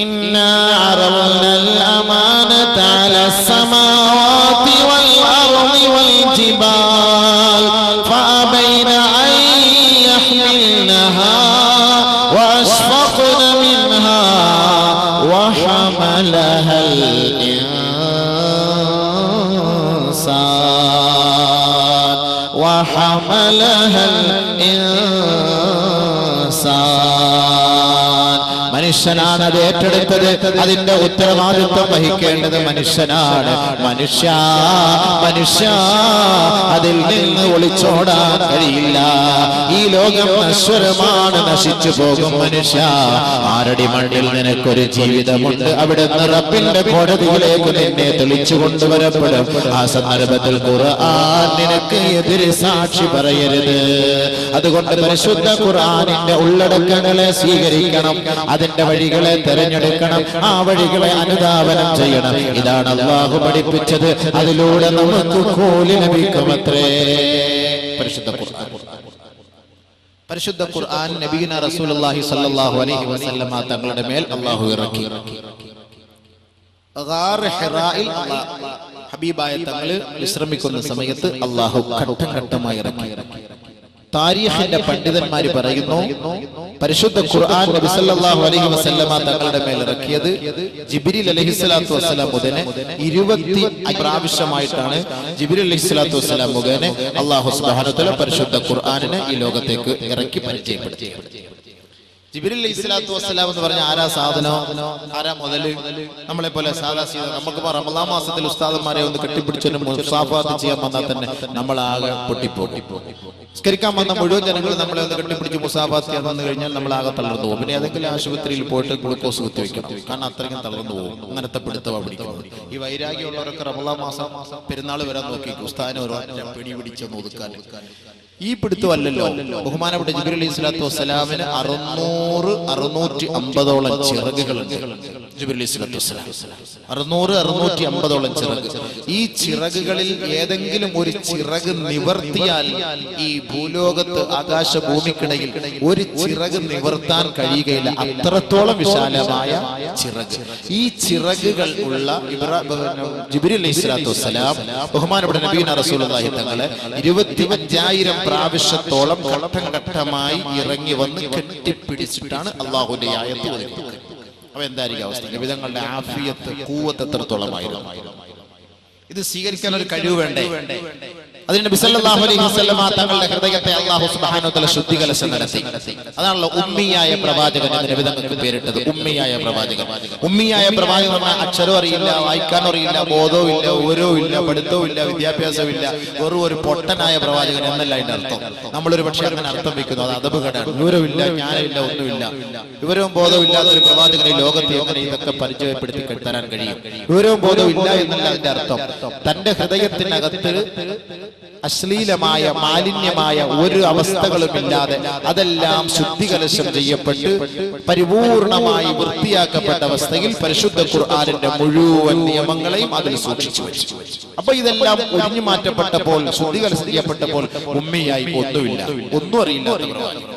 ഇന്നാ അറവ്നൽ അമാനത അലസ് സമാവാതി വൽ അർളി വൽ ജിബാൽ ഫഅബൈന അൻ യഹ്മിൽനഹാ വഅശ്ഫഖ്ന മിൻഹാ وحملها الإنسان മനുഷ്യനാണ് അത് ഏറ്റെടുത്തത്. അതിന്റെ ഉത്തരവാദിത്വം വഹിക്കേണ്ടത് മനുഷ്യനാണ്. മനുഷ്യ അതിൽ നിന്ന് ഒളിച്ചോടാൻ കഴിയില്ല. ഈ ലോകം നശ്വരമാണ്, നശിച്ചു പോകും. മനുഷ്യ, ആരടി മണ്ണിൽ നിനക്കൊരു ജീവിതമുണ്ട്. അവിടെ റബ്ബിന്റെ കോടതിയിലേക്ക് നിന്നെ തെളിച്ചു കൊണ്ടുവരപ്പെടും. ആ സന്ദർഭത്തിൽ ഖുർആൻ നിനക്ക് എതിരെ സാക്ഷി പറയരുത്. അതുകൊണ്ട് പരിശുദ്ധ ഖുർആനിന്റെ ഉള്ളടക്കങ്ങളെ സ്വീകരിക്കണം, അതിന്റെ വഴികളെ തെരഞ്ഞെടുക്കണം, ആ വഴികളെ അനുധാവനം ചെയ്യണം. ഇതാണ് അല്ലാഹു പഠിപ്പിച്ചത്. അതിലൂടെ നമുക്ക് കൂലി ലഭിക്കുമത്രേ. പരിശുദ്ധ ഖുർആൻ നബിയുനാ റസൂലുള്ളാഹി സ്വല്ലല്ലാഹു അലൈഹി വസല്ലമ തങ്ങളുടെ മേൽ അല്ലാഹു ഇറക്കി. ഗാർ ഹിറായിൽ ഹബീബായ തങ്ങൾ വിശ്രമിക്കുന്ന സമയത്ത് അല്ലാഹു ഘട്ടം ഘട്ടമായി ഇറക്കി. താരീഖിന്റെ പണ്ഡിതന്മാര് പറയുന്നു, പരിശുദ്ധ ഖുർആൻ നബി സല്ലല്ലാഹു അലൈഹി വസല്ലമ തങ്ങളുടെ മേൽ ഇറക്കിയത് ജിബ്രീൽ അലൈഹിസ്സലാത്തു വസ്സലാം മുഖേന 20 പ്രാവശ്യമായിട്ടാണ്. ജിബ്രീൽ അലൈഹിസ്സലാത്തു വസ്സലാം മുഖേന അല്ലാഹു സുബ്ഹാനഹു വ തആല പരിശുദ്ധ ഖുർആനിനെ ഈ ലോകത്തേക്ക് ഇറക്കി പരിചയപ്പെടുത്തി. ജിബ്രീൽ അലൈഹിസ്സലാത്തു വസ്സലാം എന്ന് പറഞ്ഞ ആരാ സാധനോ, ആരാ മുതല്? നമ്മളെ പോലെ സാധാ നമുക്ക് റമളാൻ മാസത്തിൽ ഉസ്താദന്മാരെ ഒന്ന് കെട്ടിപ്പിടിച്ചൊരു മുസാഫാത്ത് ചെയ്യാൻ വന്നാൽ തന്നെ നമ്മളാകെ പൊട്ടിപ്പോകും. നിസ്കരിക്കാൻ വന്ന മുഴുവൻ ജനങ്ങൾ നമ്മളെ ഒന്ന് കെട്ടിപ്പിടിച്ച് മുസാഫാത്ത് ചെയ്യാൻ വന്നു കഴിഞ്ഞാൽ നമ്മളാകെ തളർന്നു പോകും. പിന്നെ ഏതെങ്കിലും ആശുപത്രിയിൽ പോയിട്ട് ഗ്ലൂക്കോസ് കുത്തിവെക്കണം, കാരണം അത്രയ്ക്കും തളർന്നു പോകും. അങ്ങനത്തെ പിടുത്തവാ പിടിക്കുന്നത്. ഈ വൈരാഗ്യമുള്ളവരൊക്കെ റമളാൻ മാസം പെരുന്നാൾ വരാൻ നോക്കി ഉസ്താദിനെ ഒരു പിടി പിടിച്ചൊന്ന് ഒതുക്കാൻ. ഈ പിടുത്തമല്ലല്ലോ. ബഹുമാനപ്പെട്ട ജിബ്രീൽ അലൈഹിസ്സലാത്തു വസ്സലാമിന് 650ഓളം ചിറകുകളുണ്ട്. ജിബ്രീൽ അലൈഹിസ്സലാം 600-650 ചിറക്. ഈ ചിറകുകളിൽ ഏതെങ്കിലും ഒരു ചിറക് നിവർത്തിയാൽ ഈ ഭൂലോകത്ത് ആകാശഭൂമിക്കിടയിൽ ഒരു ചിറക് നിവർത്താൻ കഴിയുകയില്ല. അത്രത്തോളം വിശാലമായ ചിറക്. ഈ ചിറകുകൾ ഉള്ള ജിബ്രീൽ അലൈഹിസ്സലാം ബഹുമാനപ്പെട്ട നബിയുനാ റസൂലുള്ളാഹി തങ്ങളെ 25,000 പ്രാവശ്യത്തോളം ഘട്ടം ഘട്ടമായി ഇറങ്ങി വന്ന് കെട്ടിപ്പിടിച്ചിട്ടാണ് അള്ളാഹുവിന്റെ ആയത്ത് ഓതുന്നത്. അപ്പൊ എന്തായിരിക്കും അവസ്ഥ? നബിതങ്ങളുടെ ആഫിയത്ത് ഖുവത്ത് എത്രത്തോളമായിരുന്നു? ഇത് സ്വീകരിക്കാൻ ഒരു കഴിവ് വേണ്ടേ? അതിന് നബി സല്ലല്ലാഹു അലൈഹി വസല്ലമ തങ്ങളുടെ ഹൃദയത്തെ അല്ലാഹു സുബ്ഹാനഹു വ തആല ശുദ്ധീകരണം നടത്തി. അതാണല്ലോ ഉമ്മിയായ പ്രവാചകൻ എന്ന് നബി തങ്ങൾക്ക് പേരിട്ടത്. ഉമ്മിയായ പ്രവാചകൻ. ഉമ്മിയായ പ്രവാചകൻ പറഞ്ഞാൽ അക്ഷരം അറിയില്ല, വായിക്കാൻ അറിയില്ല, ബോധവും ഇല്ല, വിവരവും ഇല്ല, പഠിത്തവും ഇല്ല, വിദ്യാഭ്യാസവും ഇല്ല, വെറും ഒരു പൊട്ടനായ പ്രവാചകൻ എന്നല്ല അതിന്റെ അർത്ഥം. നമ്മളൊരു പക്ഷേ അങ്ങനെ അർത്ഥം വെക്കുന്നു. അത് അദബുകേടാണ്. വിവരമില്ല, ജ്ഞാനമില്ല, ഒന്നുമില്ല, വിവരവും ബോധവും ഇല്ലാത്ത ഒരു പ്രവാചകനെ ലോകത്തെ എങ്ങനെ ഇതൊക്കെ പരിചയപ്പെടുത്തി തരാൻ കഴിയും? വിവരവും ബോധവും ഇല്ല എന്നല്ല അതിന്റെ അർത്ഥം. തന്റെ ഹൃദയത്തിനകത്ത് അശ്ലീലമായ മാലിന്യമായ ഒരു അവസ്ഥകളുമില്ലാതെ അതെല്ലാം ശുദ്ധികലശം ചെയ്യപ്പെട്ട് പരിപൂർണമായി വൃത്തിയാക്കപ്പെട്ട അവസ്ഥയിൽ പരിശുദ്ധ ഖുർആനിന്റെ മുഴുവൻ നിയമങ്ങളെയും അതിൽ സൂക്ഷിച്ചു വെച്ചു. അപ്പൊ ഇതെല്ലാം ഒഴിഞ്ഞു മാറ്റപ്പെട്ടപ്പോൾ, ശുദ്ധികലശം ചെയ്യപ്പെട്ടപ്പോൾ ഉമ്മിയായി ഒന്നുമില്ല, ഒന്നും അറിയില്ലാത്ത പ്രവാചകൻ.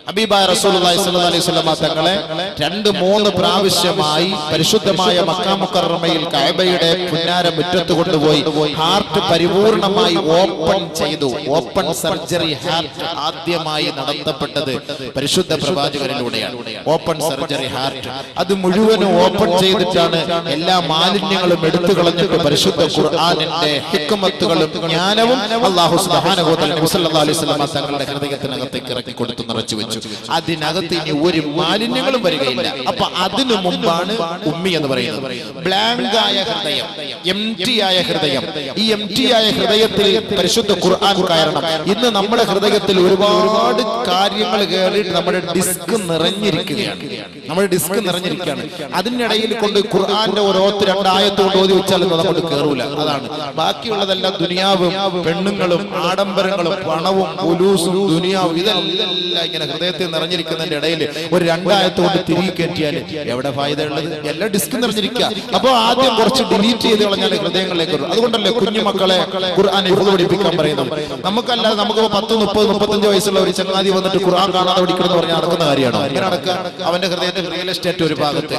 ഹബീബായ റസൂലുള്ളാഹി സ്വല്ലല്ലാഹു അലൈഹി വസല്ലം തങ്ങളെ 2-3 പ്രാവശ്യമായി പരിശുദ്ധമായ മക്ക മുക്കറമയിൽ കഅബയുടെ പുന്നാര മുറ്റത്ത് കൊണ്ടുപോയി ഹാർട്ട് പരിപൂർണമായി ഓപ്പൺ ചെയ്തു. ഓപ്പൺ സർജറി ഹാർട്ട് ആദ്യമായി നടത്തപ്പെട്ടത് പരിശുദ്ധ പ്രവാചകനിലൂടെയാണ്. ഓപ്പൺ സർജറി ഹാർട്ട് അത് മുഴുവനും ഓപ്പൺ ചെയ്തിട്ടാണ് എല്ലാ മാലിന്യങ്ങളും എടുത്തു കളഞ്ഞിട്ട് പരിശുദ്ധ ഖുർആനിന്റെ ഹിക്മത്തുകളും ജ്ഞാനവും അല്ലാഹു സുബ്ഹാനഹു വ തആല നബി സല്ലല്ലാഹു അലൈഹി വസല്ലം തങ്ങളുടെ ഹൃദയത്തിനകത്തേക്ക് ഇറക്കി കൊടുത്തു, നിറച്ചു വെച്ചു. അതിനകത്ത് ഇനി ഒരു മാലിന്യങ്ങളും വരികയില്ല. അപ്പൊ അതിനു മുമ്പാണ് ഉമ്മി എന്ന് പറയുന്നത്. ബ്ലാങ്ക് ആയ ഹൃദയം, എംപ്റ്റി ആയ ഹൃദയം. ഈ എംപ്റ്റി ആയ ഹൃദയത്തിൽ പരിശുദ്ധ ഖുർആൻ കയറണം. ഇന്ന് നമ്മുടെ ഹൃദയത്തിൽ ഒരുപാട് കാര്യങ്ങൾ കയറിയിട്ട് നമ്മുടെ ഡിസ്ക് നിറഞ്ഞിരിക്കുകയാണ്. നമ്മുടെ ഡിസ്ക് നിറഞ്ഞിരിക്കുകയാണ്. അതിനിടയിൽ കൊണ്ട് ഖുർആന്റെ ഓരോത്ത് 2 ആയത്ത് കൊണ്ട് ഓതി വെച്ചാലൊന്നും അങ്ങോട്ട് കയറൂല. അതാണ് ബാക്കിയുള്ളതെല്ലാം ദുനിയാവും പെണ്ണുങ്ങളും ആഡംബരങ്ങളും പണവും പുലൂസും ദുനിയാവും ഇതെല്ലാം ഇങ്ങനെ ഹൃദയത്തിൽ നിറഞ്ഞിരിക്കുന്നതിന്റെ ഇടയിൽ ഒരു 2 ആയത്ത് കൊണ്ട് തിരികെ കയറ്റിയാൽ എവിടെ ഫായിദ ഉള്ളത്? എല്ലാം ഡിസ്ക് നിറഞ്ഞിരിക്കുക. അപ്പൊ ആദ്യം കുറച്ച് ഡിലീറ്റ് ചെയ്ത് കളഞ്ഞാൽ ഹൃദയങ്ങളിലേക്ക് വരും. അതുകൊണ്ടല്ലേ കുഞ്ഞുമക്കളെ ഖുർആൻ ഹിഫ്ള് പഠിപ്പിക്കാൻ പറയുന്നത്. നമുക്കല്ലാതെ നമുക്ക് 10, 30, 35 വയസ്സുള്ള ഒരു ചങ്ങാതി വന്നിട്ട് ഖുർആൻ കാണാതെ പഠിക്കണമെന്ന് പറഞ്ഞാൽ നടക്കുന്ന കാര്യമാണോ? അങ്ങനെ നടക്കുക? അവന്റെ ഹൃദയത്തിൽ റിയൽ എസ്റ്റേറ്റ് ഒരു ഭാഗത്ത്,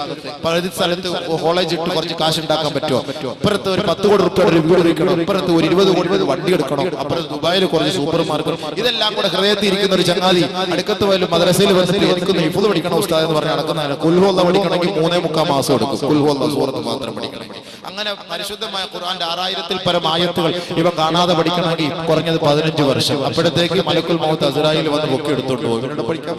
പകുതി സ്ഥലത്ത് കോളേജ് ഇട്ട് കുറച്ച് കാശ് ഉണ്ടാക്കാൻ പറ്റുമോ? ഇപ്പുറത്ത് ഒരു 10 കോടി റുപ്യയുടെ ഒരു വീട് വെക്കണം, ഇപ്പുറത്ത് ഒരു 20 കോടി വണ്ടി എടുക്കണം, അപ്പുറത്ത് ദുബായിൽ കുറച്ച് സൂപ്പർ മാർക്കറ്റ്, ഇതെല്ലാം കൂടെ ഹൃദയത്തിൽ ഇരിക്കുന്ന ഒരു ചങ്ങാതി അടുക്കത്ത് പോലും മദ്രസയിൽ വന്നിട്ട് എനിക്കൊന്ന് ഹിഫ്ള് പഠിക്കണം ഉസ്താദ് എന്ന് പറഞ്ഞ് നടക്കുന്നതാണ്. ഖുൽ ഹു അല്ലാഹ് പഠിക്കണമെങ്കിൽ 3-3/4 മാസം എടുക്കും. ഖുൽ ഹു അല്ലാഹ് സൂറത്ത് മാത്രം പഠിക്കണമെങ്കിൽ. അങ്ങനെ പരിശുദ്ധമായ ഖുർആന്റെ 6000-ൽ പരം ആയത്തുകൾ ഇവ കാണാതെ പഠിക്കണമെങ്കിൽ കുറഞ്ഞത് 15 വർഷം. അപ്പോഴത്തേക്ക് മലക്കുൽ മൗത്ത് അസ്രായീൽ വന്ന് പൊക്കി എടുത്തോണ്ട് പോകും. ഇവരോട് പഠിക്കാൻ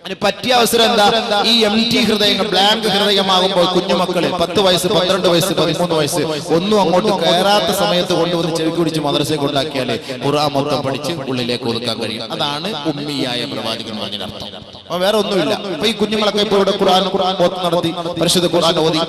അതിന് പറ്റിയ അവസരം എന്താ? ഈ എംറ്റി ഹൃദയങ്ങൾ, ബ്ലാങ്ക് ഹൃദയമാകുമ്പോൾ കുഞ്ഞുമക്കളിൽ 10 വയസ്സ്, 12 വയസ്സ്, 13 വയസ്സ് ഒന്നും അങ്ങോട്ട് കയറാത്ത സമയത്ത് കൊണ്ടുവന്ന് ചെവി കുടിച്ച് മദ്രസയിൽ കൊണ്ടാക്കിയാലേ ഖുർആൻ മൊത്തം പഠിച്ച് ഉള്ളിലേക്ക് ഒതുക്കാൻ കഴിയും. അതാണ് ഉമ്മിയായ പ്രവാചകൻ പറഞ്ഞതിനർത്ഥം. അപ്പൊ വേറെ ഒന്നുമില്ല. അപ്പൊ ഈ കുഞ്ഞുങ്ങളൊക്കെ ഇപ്പോൾ ഇവിടെ ഖുർആൻ നടത്തി പരിശുദ്ധ ഖുർആൻ ഓതി.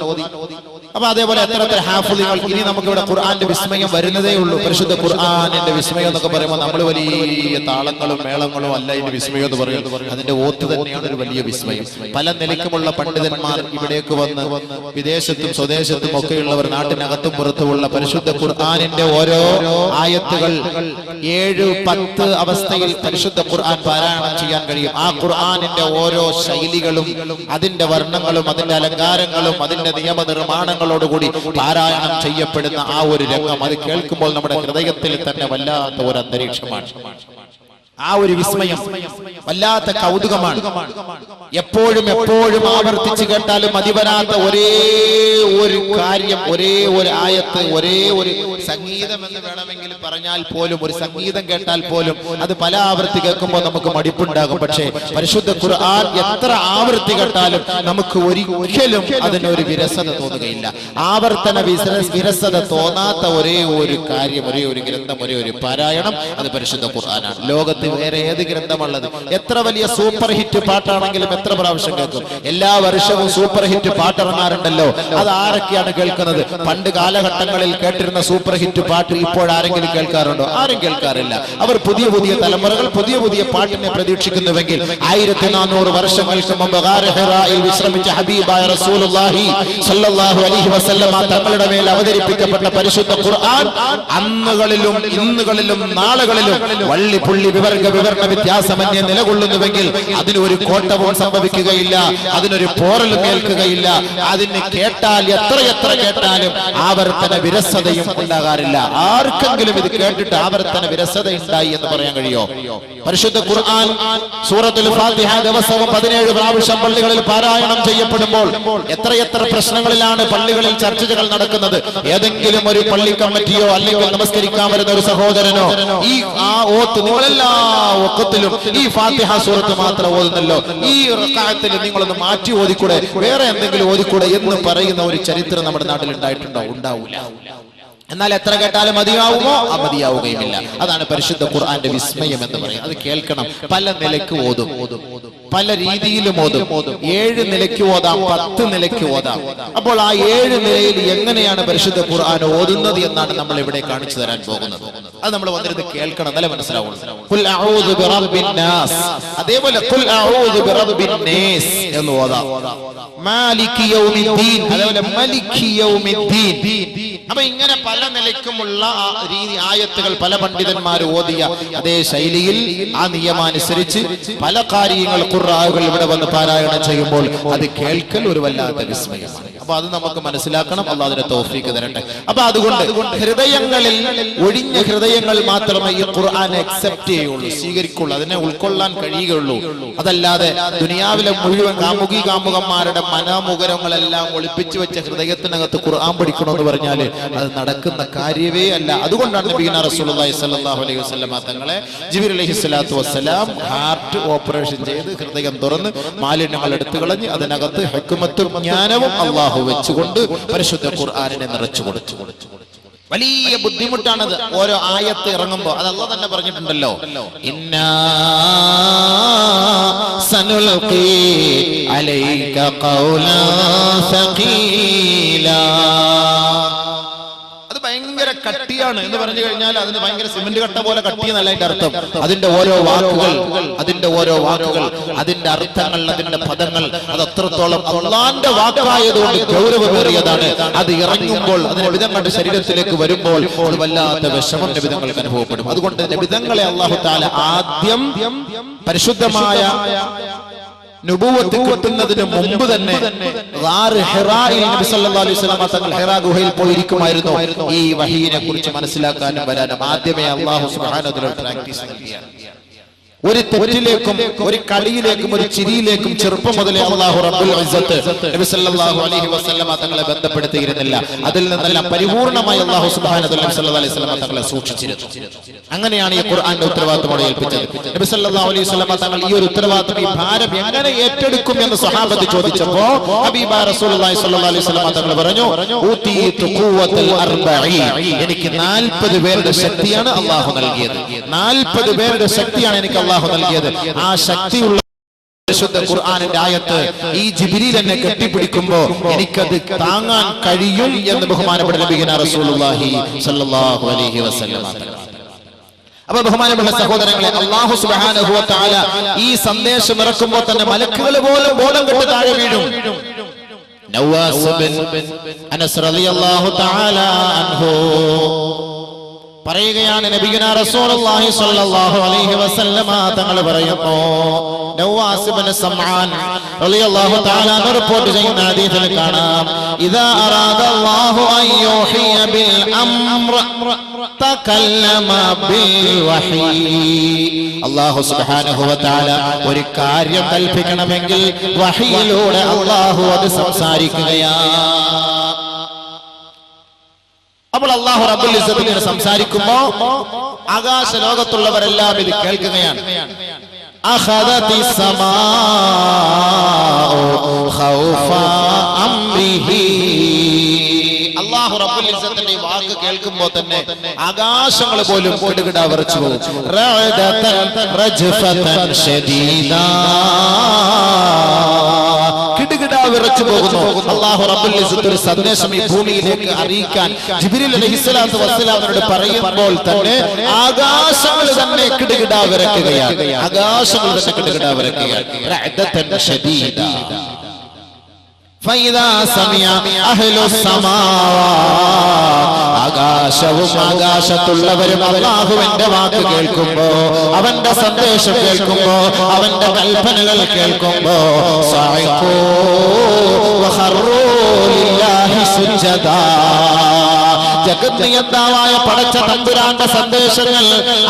അപ്പൊ അതേപോലെ എത്ര ഹാഫിളുകൾ. ഇനി നമുക്ക് ഇവിടെ ഖുർആന്റെ വിസ്മയം വരുന്നതേ ഉള്ളൂ. പരിശുദ്ധ ഖുർആനിന്റെ വിസ്മയം എന്നൊക്കെ പറയുമ്പോൾ നമ്മൾ വലിയ താളങ്ങളും മേളങ്ങളും അല്ല ഇതിന്റെ വിസ്മയം എന്ന് പറയുന്നത്. അതിന്റെ ഓത്ത് തന്നെയാണ് ഒരു വലിയ വിസ്മയം. പല നിലയ്ക്കുമുള്ള പണ്ഡിതന്മാർ ഇവിടേക്ക് വന്ന് വിദേശത്തും സ്വദേശത്തും ഒക്കെയുള്ളവർ നാട്ടിനകത്തും പുറത്തുമുള്ള പരിശുദ്ധ ഖുർആനിന്റെ ഓരോ ആയത്തുകൾ 7-10 അവസ്ഥയിൽ പരിശുദ്ധ ഖുർആൻ പാരായണം ചെയ്യാൻ കഴിയും. ആ ഖുർആനിന്റെ ഓരോ ശൈലികളും അതിന്റെ വർണ്ണങ്ങളും അതിന്റെ അലങ്കാരങ്ങളും അതിന്റെ നിയമനിർമ്മാണങ്ങളോടുകൂടി പാരായണം ചെയ്യപ്പെടുന്ന ആ ഒരു രംഗം അത് കേൾക്കുമ്പോൾ നമ്മുടെ ഹൃദയത്തിൽ തന്നെ വല്ലാത്ത ഒരു അന്തരീക്ഷമാണ്. ആ ഒരു വിസ്മയം വല്ലാത്ത കൗതുകമാണ്. എപ്പോഴും ആവർത്തിച്ച് കേട്ടാലും മതിവരാത്ത ഒരേ ഒരു കാര്യം, ഒരേ ഒരു ആയത്ത്, ഒരേ ഒരു സംഗീതം എന്ന് വേണമെങ്കിൽ പറഞ്ഞാൽ പോലും, ഒരു സംഗീതം കേട്ടാൽ പോലും അത് പല ആവർത്തി കേൾക്കുമ്പോൾ നമുക്ക് മടിപ്പുണ്ടാകും. പക്ഷേ പരിശുദ്ധ ഖുർആൻ എത്ര ആവർത്തി കേട്ടാലും നമുക്ക് ഒരിക്കലും അതിനൊരു വിരസത തോന്നുകയില്ല. ആവർത്തന വിരസത തോന്നാത്ത ഒരേ ഒരു കാര്യം, ഒരേ ഒരു ഗ്രന്ഥം, ഒരേ ഒരു പാരായണം അത് പരിശുദ്ധ ഖുർആനാണ്. ലോകത്ത് വേറെ ഏത് ഗ്രന്ഥമുള്ളത്? എത്ര വലിയ സൂപ്പർ ഹിറ്റ് പാട്ടാണെങ്കിലും എത്ര പ്രാവശ്യം കേൾക്കും? എല്ലാ വർഷവും സൂപ്പർ ഹിറ്റ് പാട്ടിറങ്ങാറുണ്ടല്ലോ. അത് ആരൊക്കെയാണ് കേൾക്കുന്നത്? പണ്ട് കാലഘട്ടങ്ങളിൽ കേട്ടിരുന്ന സൂപ്പർ ഹിറ്റ് പാട്ട് ഇപ്പോഴാരെങ്കിലും കേൾക്കാറുണ്ടോ? ആരും കേൾക്കാറില്ല. അവർ പുതിയ പുതിയ തലമുറകൾ പുതിയ പുതിയ പാട്ടിനെ പ്രതീക്ഷിക്കുന്നുവെങ്കിൽ 1400 വർഷങ്ങൾക്ക് മുമ്പ് ഗാർ ഹിറായിൽ വിശ്രമിച്ച ഹബീബായ റസൂലുള്ളാഹി സ്വല്ലല്ലാഹു അലൈഹി വസല്ലമ തങ്ങളുടെ മേൽ അവതരിപ്പിക്കപ്പെട്ട പരിശുദ്ധ ഖുർആൻ അന്നുകളിലും ഇന്നുകളിലും നാളുകളിലും വള്ളി പുള്ളി വിവരണ വ്യത്യാസമന്യേ നിലകൊള്ളുന്നുവെങ്കിൽ അതിനൊരു കോട്ടവും സംഭവിക്കുകയില്ല, അതിനൊരു പോറലും കേൾക്കുകയില്ല. അതിന് കേട്ടാൽ എത്രയെത്ര കേട്ടാലും ആവർത്തന വിരസതയും ഉണ്ടാകാറില്ല. ആർക്കെങ്കിലും ഇത് കേട്ടിട്ട് ആവർത്തന വിരസത ഉണ്ടായി എന്ന് പറയാൻ കഴിയോ? പരിശുദ്ധ ഖുർആൻ സൂറത്തുൽ ഫാത്തിഹ ദിവസവും 17 പ്രാവശ്യം പള്ളികളിൽ പാരായണം ചെയ്യപ്പെടുമ്പോൾ എത്രയെത്ര പ്രശ്നങ്ങളിലാണ് പള്ളികളിൽ ചർച്ചകൾ നടക്കുന്നത്. ഏതെങ്കിലും ഒരു പള്ളി കമ്മിറ്റിയോ അല്ലെങ്കിൽ നമസ്കരിക്കാൻ വരുന്ന ഒരു സഹോദരനോ നിങ്ങളെല്ലാ ഒക്കത്തിലും ഈ ഫാത്തിഹ സൂറത്ത് മാത്രം ഓതുന്നല്ലോ, ഈ റക്അത്തിൽ നിങ്ങളൊന്ന് മാറ്റി ഓതിക്കൂടെ, വേറെ എന്തെങ്കിലും ഓതിക്കൂടെ എന്ന് പറയുന്ന ഒരു ചരിത്രം നമ്മുടെ നാട്ടിൽ ഉണ്ടായിട്ടുണ്ടോ? ഉണ്ടാവൂല. എന്നാൽ എത്ര കേട്ടാലും മതിയാവുമോ? മതിയാവുകയുമില്ല. അതാണ് പരിശുദ്ധ ഖുർആന്റെ വിസ്മയം എന്ന് പറയുന്നത്. അത് കേൾക്കണം. പല നിലയ്ക്ക് ഓതും, പല രീതിയിലും ഓതും. 7 നിലയ്ക്ക് ഓതാം, 10 നിലയ്ക്ക് ഓതാം. അപ്പോൾ ആ 7 നിലയിൽ എങ്ങനെയാണ് പരിശുദ്ധ ഖുർആൻ ഓതുന്നത് എന്നാണ് നമ്മൾ ഇവിടെ കാണിച്ചു തരാൻ പോകുന്നത്. അത് നമ്മൾ വന്നിരുന്ന് കേൾക്കണം, നല്ല മനസ്സിലാവുള്ളൂ. ഖുൽ അഊദു ബിറബ്ബിൻ നാസ്, അതേപോലെ ഖുൽ അഊദു ബിറബ്ബിൻ നാസ് എന്ന് ഓതാം. മാലികി യൗമിദ്ദീൻ, അതേപോലെ മലികി യൗമിദ്ദീൻ. അപ്പൊ ഇങ്ങനെ പല നിലയ്ക്കുമുള്ള രീതി ആയത്തുകൾ പല പണ്ഡിതന്മാർ ഓതിയ അതേ ശൈലിയിൽ ആ നിയമമനുസരിച്ച് പല കാര്യങ്ങൾ ഖുർആനുകൾ ഇവിടെ വന്ന് പാരായണം ചെയ്യുമ്പോൾ അത് കേൾക്കൽ ഒരു വല്ലാത്ത വിസ്മയമാണ്. അപ്പൊ അത് നമുക്ക് മനസ്സിലാക്കണം. അല്ലാഹു അതിനെ തൗഫീഖ് തരട്ടെ. അപ്പൊ അതുകൊണ്ട് ഹൃദയങ്ങളിൽ ഒഴിഞ്ഞ ഹൃദയങ്ങൾ മാത്രമേ ഈ ഖുർആൻ അക്സെപ്റ്റ് ചെയ്യുള്ളൂ, സ്വീകരിക്കുള്ളൂ, അതിനെ ഉൾക്കൊള്ളാൻ കഴിയുകയുള്ളൂ. അതല്ലാതെ ദുനിയാവിലെ മുഴുവൻ കാമുകന്മാരുടെ മനോമുഖരങ്ങളെല്ലാം ഒളിപ്പിച്ചു വെച്ച ഹൃദയത്തിനകത്ത് ഖുർആൻ പഠിക്കണമെന്ന് പറഞ്ഞാൽ അത് നടക്കുന്ന കാര്യമേ അല്ല. അതുകൊണ്ടാണ് നബിയുനാ റസൂലുള്ളാഹി സ്വല്ലല്ലാഹു അലൈഹി വസല്ലമ തങ്ങളെ ജിബ്രീൽ അലൈഹിസ്സലാത്തു വസ്സലാം ഹാർട്ട് ഓപ്പറേഷൻ ചെയ്ത് ഹൃദയം തുറന്ന് മാലിന്യങ്ങൾ എടുത്തു കളഞ്ഞ് അതിനകത്ത് ഹിക്മത്തും ജ്ഞാനവും അല്ലാഹു വെച്ചുകൊണ്ട് പരിശുദ്ധ ഖുർആനിനെ നിറച്ചു കൊടുത്തു. വലിയ ബുദ്ധിമുട്ടാണത്. ഓരോ ആയത്ത് ഇറങ്ങുമ്പോൾ അത് അല്ലാഹു തന്നെ പറഞ്ഞിട്ടുണ്ടല്ലോ, ഇന്നാ സനുൽഖി അലൈക ഖൗലൻ സഖീലാ. ഭയങ്കര കട്ടിയാണ് എന്ന് പറഞ്ഞു കഴിഞ്ഞാൽ അതിന് ഭയങ്കര സിമന്റ് കട്ട പോലെ കട്ടി എന്നല്ല അതിന്റെ അർത്ഥം. അതിന്റെ ഓരോ വാക്കുകൾ അതിന്റെ അർത്ഥങ്ങൾ, അതിന്റെ പദങ്ങൾ അത് അത്രത്തോളം അല്ലാഹുവിന്റെ വാക്കായതുകൊണ്ട് ഗൗരവമേറിയതാണ്. അത് ഇറങ്ങുമ്പോൾ അതിന്റെ വിധങ്ങളുടെ ശരീരത്തിലേക്ക് വരുമ്പോൾ അത് വല്ലാത്ത വിഷമം നബിതങ്ങൾക്ക് അനുഭവപ്പെടും. അതുകൊണ്ട് നബിതങ്ങളെ അല്ലാഹു തആല ആദ്യം പരിശുദ്ധമായ നുബുവത്ത് കിട്ടുന്നതിന് മുമ്പ് തന്നെ ഗാർ ഹിറായിൽ നബി സല്ലല്ലാഹു അലൈഹി വസല്ലം തങ്ങൾ ഹിറാ ഗുഹയിൽ പോയിരിക്കുമായിരുന്നു. ഈ വഹീനെ കുറിച്ച് മനസ്സിലാക്കാനും വരാനും ആദ്യമേ അല്ലാഹു സുബ്ഹാനഹു വ തആല പ്രാക്ടീസ് നൽകിയാണ്. ഒരു തെറ്റിലേക്കും ഒരു കളിയിലേക്കും ഒരു ചിരിയിലേക്കും ചെറുപ്പം മുതലേ അല്ലാഹു റബ്ബുൽ ഇസ്സത്ത് നബി സല്ലല്ലാഹു അലൈഹി വസല്ലം തങ്ങളെ ബന്ധപ്പെടുത്തിയിരുന്നില്ല. അതിൽ നിന്നെല്ലാം പരിപൂർണമായി അല്ലാഹു സുബ്ഹാനഹു വ തആല നബി സല്ലല്ലാഹു അലൈഹി വസല്ലം തങ്ങളെ സൂക്ഷിച്ചിരുന്നു. അങ്ങനെയാണ് ഈ ഖുർആന്റെ ഉത്തരവാദിത്തം ഏൽപ്പിച്ചത്. നബി സല്ലല്ലാഹു അലൈഹി വസല്ലം തങ്ങൾ ഈ ഒരു ഉത്തരവാദിത്തം, ഈ ഭാരം എങ്ങനെ ഏറ്റെടുക്കും എന്ന് സ്വഹാബത്ത് ചോദിച്ചപ്പോൾ ഹബീബായ റസൂലുള്ളാഹി സ്വല്ലല്ലാഹു അലൈഹി വസല്ലം തങ്ങൾ പറഞ്ഞു, ഊതീതു ഖുവ്വത്തുൽ അർബഈൻ, എനിക്ക് 40 പേരുടെ ശക്തിയാണ് അല്ലാഹു നൽകിയത്. 40 പേരുടെ ശക്തിയാണ് എനിക്ക് അല്ലാഹു നൽകിയത്. ആ ശക്തിയുള്ള പരിശുദ്ധ ഖുർആനിന്റെ ആയത്ത് ഈ ജിബ്രീൽ എന്നെ കെട്ടിപ്പിടിക്കുമ്പോ എനിക്കത് താങ്ങാൻ കഴിയും എന്ന് ബഹുമാനപ്പെട്ട നബിയുനാ റസൂലുള്ളാഹി സ്വല്ലല്ലാഹു അലൈഹി വസല്ലം. അപ്പൊ ബഹുമാനപ്പെട്ട സഹോദരങ്ങളെ, അല്ലാഹു സുബ്ഹാനഹു വ തആല ഈ സന്ദേശം ഇറക്കുമ്പോൾ തന്നെ മലക്കുകൾ പോലും ബോധം കെട്ട് താഴെ വീഴും. നവാസ് ബിൻ അനസ് റളിയല്ലാഹു തആല അൻഹു പറയുകയാണ്, നബിയുനാ റസൂലുള്ളാഹി സ്വല്ലല്ലാഹു അലൈഹി വസല്ലമ തങ്ങൾ പറയുന്നു, നവാസ് ഇബ്നു സമആൻ റളിയല്ലാഹു തആല റിപ്പോർട്ട് ചെയ്യുന്ന ഹദീസിൽ കാണാം, ഇദാ അറാദല്ലാഹു അൻ യൂഹിയ ബിൽ അംർ തകല്ലമ ബിൽ വഹീ. അല്ലാഹു സുബ്ഹാനഹു വ തആല ഒരു കാര്യം കൽപ്പിക്കണമെങ്കിൽ വഹീയിലൂടെ അല്ലാഹു അത് സംസാരിക്കുകയാണ്. അപ്പോൾ അല്ലാഹു റബ്ബുൽ ഇസ്സത്ത് ഇങ്ങനെ സംസാരിക്കുമ്പോ ആകാശ ലോകത്തുള്ളവരെല്ലാം ഇത് കേൾക്കുകയാണ്. അഖദതിസ് സമാഉ ഖൗഫ അംരിഹി. അല്ലാഹു റബ്ബുൽ ഇസ്സത്തിന്റെ ഈ വാക്ക് കേൾക്കുമ്പോൾ തന്നെ ആകാശങ്ങൾ പോലും കിടുകിടാ വിറച്ചു പോകും. കിടുകിടാ വിറച്ചു പോകുന്നു. അല്ലാഹു റബ്ബുൽ ഇസ്സത്ത് ഒരു സന്ദേശം ഈ ഭൂമിയിലേക്ക് അറിയിക്കാൻ ജിബ്രീൽ അലൈഹിസ്സലാത്തു വസ്സലാമിനോട് പറയുമ്പോൾ തന്നെ ആകാശങ്ങൾ തന്നെ കിടുകിടാ വിറക്കുകയാണ്. ആകാശങ്ങൾ തന്നെ കിടുകിടാ വിറക്കുകയാണ്. റഅദതൻ ശദീദ ഫൈദാ സമിഅ അഹ്ലുസ് സമാവാത് ആകാശവും ആകാശത്തുള്ളവരും അല്ലാഹുവിന്റെ വാക്ക് കേൾക്കുമ്പോ, അവന്റെ സന്ദേശം കേൾക്കുമ്പോ, അവന്റെ കൽപ്പനകൾ കേൾക്കുമ്പോ സഅഖൂ വഖറൂ ലില്ലാഹി സുജ്ജദാ ജഗന്നിയന്താവായ പടച്ച തമ്പുരാന്റെ സന്ദേശങ്ങൾ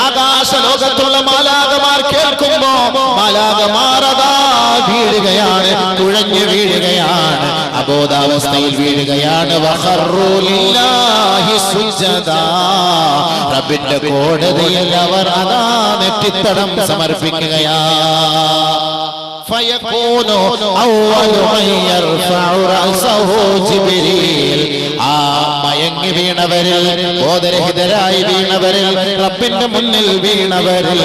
ആകാശ ലോകത്തുള്ള മാലാഖമാർ കേൾക്കുമ്പോ മാലാഖമാർ അതാ വീഴുകയാണ്, തുഴഞ്ഞു വീഴുകയാണ്, അബോധാവസ്ഥയിൽ വീഴുകയാണ്. വഖറൂ ലില്ലാഹി സുജ്ജദാ റബ്ബിന്റെ കോടതിയിൽ അവർ അതാ നെറ്റിത്തടം സമർപ്പിക്കുകയാണ്. ഫയകൂനു അവ്വലു മൻ യർഫഉ റഅസഹു ജിബ്രീൽ ആ മയങ്ങി വീണവരിൽ, ബോധരഹിതരായി വീണവരിൽ, റബ്ബിന്റെ മുന്നിൽ വീണവരിൽ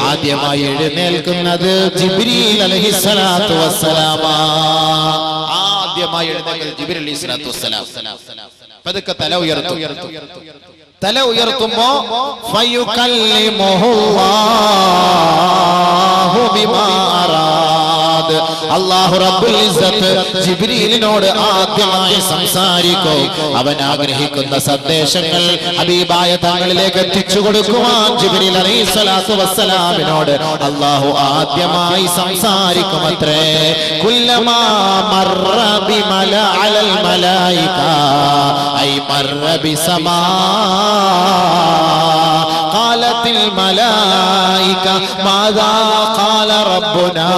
ആദ്യമായി എഴുന്നേൽക്കുന്നത് ജിബ്രീൽ അലൈഹിസ്സലാത്തു വസ്സലാം. ആദ്യമായി എഴുന്നേൽക്കുന്നത് ജിബ്രീൽ അലൈഹിസ്സലാത്തു വസ്സലാം. പതുക്കെ തല ഉയർത്തും. തല ഉയർത്തുമ്പോ ഫയുകല്ലിമുഹുല്ലാഹു ബിമാ അറാദ് അല്ലാഹു റബ്ബുൽ ഇസ്സത്ത് ജിബ്രീലിനോട് ആദ്യമായി സംസാരിക്കും. അവൻ ആഗ്രഹിക്കുന്ന സന്ദേശങ്ങൾ ഹബീബായ തങ്ങളിലേക്ക് എത്തിച്ചു കൊടുക്കുവാൻ ജിബ്രീൽ അലൈഹിസ്സലാത്തു വസ്സലാമിനോട് അല്ലാഹു ആദ്യമായി സംസാരിക്കുമത്രേ. കുല്ലമാ മർറ ബിമല അലൽ മലായിക ഐ മർറ ബിസമാ قالت الملائكة ماذا قال ربنا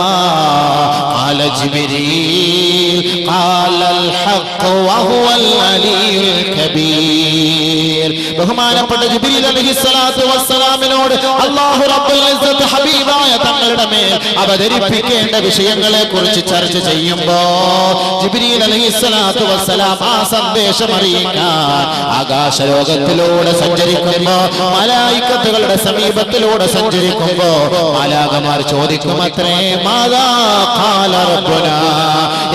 قال جبريل قال الحق وهو العلي الكبير. ബഹുമാനപ്പെട്ട ജിബ്രീൽ അലൈഹിസ്സലാത്തു വസ്സലാമിനോട് അല്ലാഹു റബ്ബുൽ ഇസ്സത്ത് ഹബീബായ തങ്ങളുടെ മേൽ അവതരിപ്പിക്കേണ്ട വിഷയങ്ങളെ കുറിച്ച് ചർച്ച ചെയ്യുമ്പോൾ ജിബ്രീൽ അലൈഹിസ്സലാത്തു വസ്സലാം ആ സന്ദേശം അറിയിക്കാൻ ആകാശലോകത്തിലൂടെ സഞ്ചരിക്കുമ്പോ, മലായികത്തുകളുടെ സമീപത്തിലൂടെ സഞ്ചരിക്കുമ്പോ മാലാഖമാർ ചോദിക്കുമത്രേ മാദാ ഖാല റബ്ബുനാ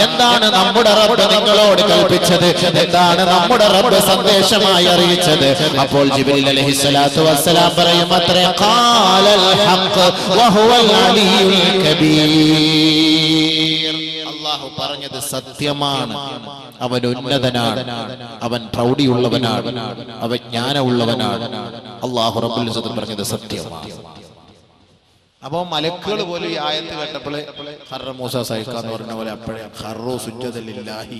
എന്താണ് നമ്മുടെ റബ്ബ് നിങ്ങളോട് കൽപ്പിച്ചത്, എന്താണ് നമ്മുടെ റബ്ബ് സന്ദേശമായി അറിയിച്ചത്. അപ്പോൾ ജിബ്രീൽ അലൈഹിസ്സലാത്തു വസ്സലാം പറയുമത്രേ ഖാലൽ ഹഖ് വഹുവൽ അലിയുൽ കബീർ. അല്ലാഹു പറഞ്ഞത് സത്യമാണ്, അവൻ ഉന്നതനാണ്, അവൻ പ്രൗഢിയുള്ളവനാണ്, അവൻ ജ്ഞാനമുള്ളവനാണ്. അല്ലാഹു റബ്ബുൽ ഇസ്സത്ത് പറഞ്ഞത് സത്യമാണ്. അപ്പൊ മലക്കുകൾ പോലും ഈ ആയത്ത് കേട്ടപ്പോൾ ഖർറ മൂസ സൈഖാന്ന് പറഞ്ഞ പോലെ അപ്പോഴേ ഖർറു സുജ്ജദലില്ലാഹി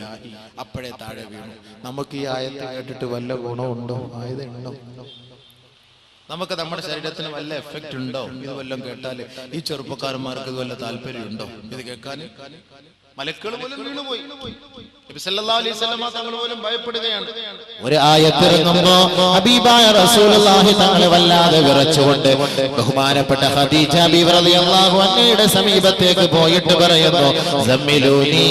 അപ്പോഴേ താഴെ വീണു. നമുക്ക് ഈ ആയത്ത് കേട്ടിട്ട് വല്ല ഗുണമുണ്ടോ? ആയതുണ്ടോ? നമുക്ക് നമ്മുടെ ശരീരത്തിന് വല്ല എഫക്റ്റ് ഉണ്ടോ? ഇത് വല്ലതും കേട്ടാൽ ഈ ചെറുപ്പക്കാരന്മാർക്ക് ഇത് വല്ല താല്പര്യമുണ്ടോ ഇത് കേൾക്കാൻ? മലക്കുകൾ പോലും വീണുപോയി. നബി സല്ലല്ലാഹു അലൈഹി വസല്ലം തങ്ങൾ പോലും ഭയപ്പെടുകയാണ്. ഒരു ആയത്ത് ഇറങ്ങുമ്പോൾ ഹബീബായ റസൂലുള്ളാഹി തങ്ങളെ വല്ലാതെ വിറച്ചുകൊണ്ട് ബഹുമാനപ്പെട്ട ഖദീജ ബീവി റളിയല്ലാഹു അൻഹയുടെ സമീപത്തേക്ക് പോയിട്ട് പറയുന്നു സമ്മിലൂനി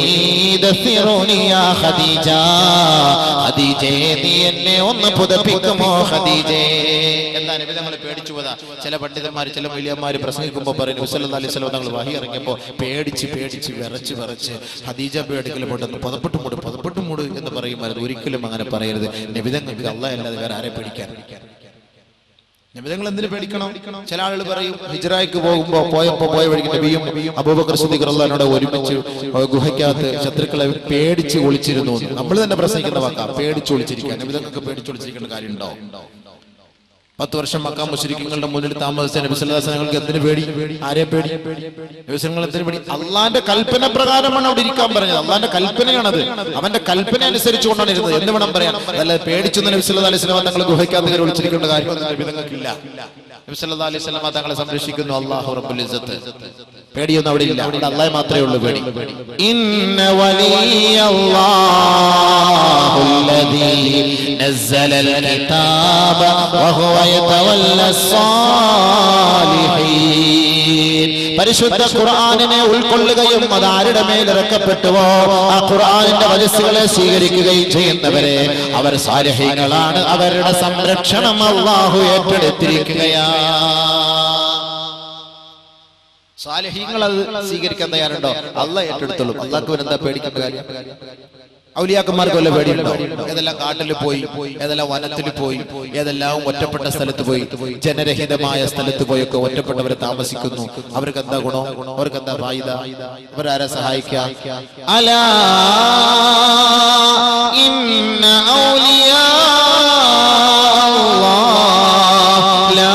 ദസിറൂനി യാ ഖദീജ, ഖദീജേ നീ എന്നെ ഒന്ന് പുതപ്പിക്കുമോ ഖദീജേ. എന്താ നബി തങ്ങൾ പേടിച്ചു പോയതാ. ചില പണ്ഡിതന്മാർ, ചില വലിയന്മാർ പ്രസംഗിക്കുമ്പോൾ പറയും നബി സല്ലല്ലാഹു അലൈഹി വസല്ലം തങ്ങൾ വഹി ഇറങ്ങിയപ്പോൾ പേടിച്ച് വിറച്ച് ഖദീജ പേടിക്കൽ പെട്ടെന്ന് പുതപ്പെട്ടു മൂട് എന്ന് പറയുമായിരുന്നു. ഒരിക്കലും അങ്ങനെ പറയരുത്. നബി തങ്ങൾക്ക് അല്ലാഹ് അല്ലാതെ വേറെ ആരെ പേടിക്കാൻ? നബി തങ്ങൾ എന്തിനു പേടിക്കണം? ചില ആളുകൾ പറയും ഹിജ്റയ്ക്ക് പോയ വഴിക്ക് നബിയും അബൂബക്കർ സിദ്ദീഖ് റളിയല്ലാഹു അൻഹു ഒരുമിച്ച് ഗുഹയ്ക്കകത്ത് ശത്രുക്കളെ പേടിച്ച് ഒളിച്ചിരുന്നു. നമ്മൾ തന്നെ പ്രസംഗിക്കുന്ന വാക്കാ പേടിച്ച് ഒളിച്ചിരിക്കാൻ. നബി തങ്ങൾക്ക് പേടിച്ച് ഒളിച്ചിരിക്കേണ്ട കാര്യമുണ്ടോ? 10 വർഷം മക്ക മുശ്രിക്കുകളുടെ മുന്നിൽ താമസിച്ച നബി സല്ലല്ലാഹു അലൈഹി വസല്ലം എന്തിനു പേടി? ആരെ പേടി? നബി സല്ലല്ലാഹു എന്തിനു പേടി? അള്ളാന്റെ കൽപ്പന പ്രകാരമാണ് അവിടെ ഇരിക്കാൻ പറഞ്ഞത്. അള്ളാന്റെ കൽപ്പനയാണത്. അവന്റെ കൽപ്പന അനുസരിച്ചുകൊണ്ടാണ് ഇരുന്നത് എന്ന് വേണം പറയാൻ. അതല്ല പേടിച്ചൊന്നും നബി സല്ലല്ലാഹു അലൈഹി വസല്ലം തങ്ങൾ ഗുഹയ്ക്കകത്ത് കയറി ഒളിച്ചിരിക്കേണ്ട കാര്യം നബി തങ്ങൾക്കില്ല. നബി സല്ലല്ലാഹു അലൈഹി വസല്ലം തങ്ങളെ സംരക്ഷിക്കുന്നു അല്ലാഹു റബ്ബുൽ ഇസ്സത്ത്. പേടിയൊന്നും അവിടെ ഇല്ല. അവിടെ അല്ലാഹ് മാത്രമേ ഉള്ളൂ പേടി. ഇന്ന വലിയല്ലാഹുല്ലദീ നസ്സലൽ കിതാബ വഹുവ യതവല്ല സ്സാലിഹീൻ. പരിശുദ്ധ ഖുർആനിനെ ഉൾക്കൊള്ളുകയും അത് ആരുടെ മേൽ ഇറക്കപ്പെട്ടുവോ ആ ഖുർആനിന്റെ വചസ്സുകളെ സ്വീകരിക്കുകയും ചെയ്യുന്നവരെ അവർ സാലിഹീങ്ങളാണ്. അവരുടെ സംരക്ഷണം അല്ലാഹു ഏറ്റെടുത്തിരിക്കുകയാണ്. സാലിഹീങ്ങൾ അത് സ്വീകരിക്കാൻ തയ്യാറുണ്ടോ? അല്ലാഹ് ഏറ്റെടുത്തോളും. അല്ലാഹുവിന് എന്താ പേടിക്കേണ്ട കാര്യം? ഔലിയാക്കന്മാർക്ക് വല്ല പേടിയുണ്ടോ? ഏതെല്ലാം കാട്ടിൽ പോയി, ഏതെല്ലാം വനത്തിൽ പോയി, ഏതെല്ലാം ഒറ്റപ്പെട്ട സ്ഥലത്ത് പോയി, ജനരഹിതമായ സ്ഥലത്ത് പോയൊക്കെ ഒറ്റപ്പെട്ടവരെ താമസിക്കുന്നു. അവർക്ക് എന്താ ഗുണം? അവർക്ക് എന്താ ഫായിദ? അവരാരെ സഹായിക്കാം? അലാ ഇന്ന ഔലിയാ അല്ലാഹ് ലാ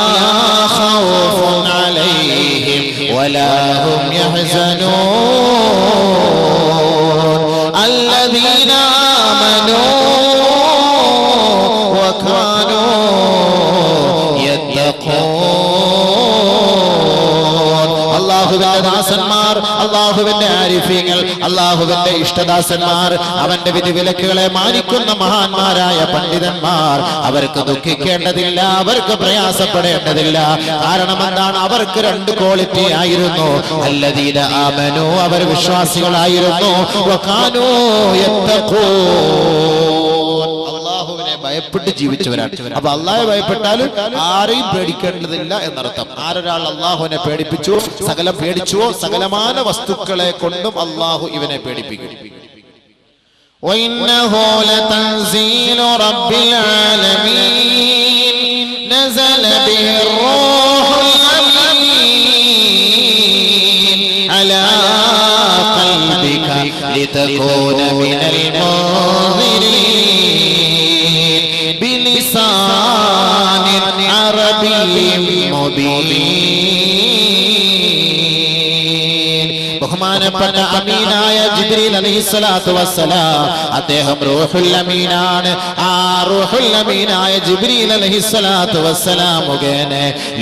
ഖൗഫുൻ അലൈഹിം വലാ ഹും യഹ്സനൂൻ الذين آمنوا وكانوا يتقون. അല്ലാഹുവിന്റെ ദാസന്മാർ, അല്ലാഹുവിന്റെ ആരിഫീങ്ങൾ, അല്ലാഹുവിന്റെ ഇഷ്ടദാസന്മാർ, അവന്റെ വിധിവിലക്കുകളെ മാനിക്കുന്ന മഹാന്മാരായ പണ്ഡിതന്മാർ, അവർക്ക് ദുഃഖിക്കേണ്ടതില്ല, അവർക്ക് പ്രയാസപ്പെടേണ്ടതില്ല. കാരണം എന്താണ്? അവർക്ക് രണ്ട് ക്വാളിറ്റി ആയിരുന്നു. അല്ലദീന ആമനു, അവർ വിശ്വാസികളായിരുന്നു. വകാനൂ യത്തഖൂൻ, അല്ലാഹുവിനെ ഭയപ്പെട്ട് ജീവിച്ചവരാണ്. അപ്പൊ അല്ലാഹുവെ ഭയപ്പെട്ടാൽ ആരെയും പേടിക്കേണ്ടതില്ല എന്നർത്ഥം. ആരൊരാൾ അല്ലാഹുവിനെ പേടിപ്പിച്ചു, സകലം പേടിച്ചുവോ, സകലമാന വസ്തുക്കളെ കൊണ്ടും അല്ലാഹു ഇവനെ പേടിപ്പിക്കും. وإنه لتنزيل رب العالمين نزل به الروح الأمين على قلبك لتكون من المنذرين بلسان عربي مبين. ബഹുമാനപ്പെട്ട അമീനായ ജിബ്രീൽ അലൈഹിസ്സലാത്തു വസ്സലാം അദ്ദേഹം റൂഹുൽ അമീനാണ്. ആ റൂഹുൽ അമീനായ ജിബ്രീൽ അലൈഹിസ്സലാത്തു വസ്സലാം മുഖേന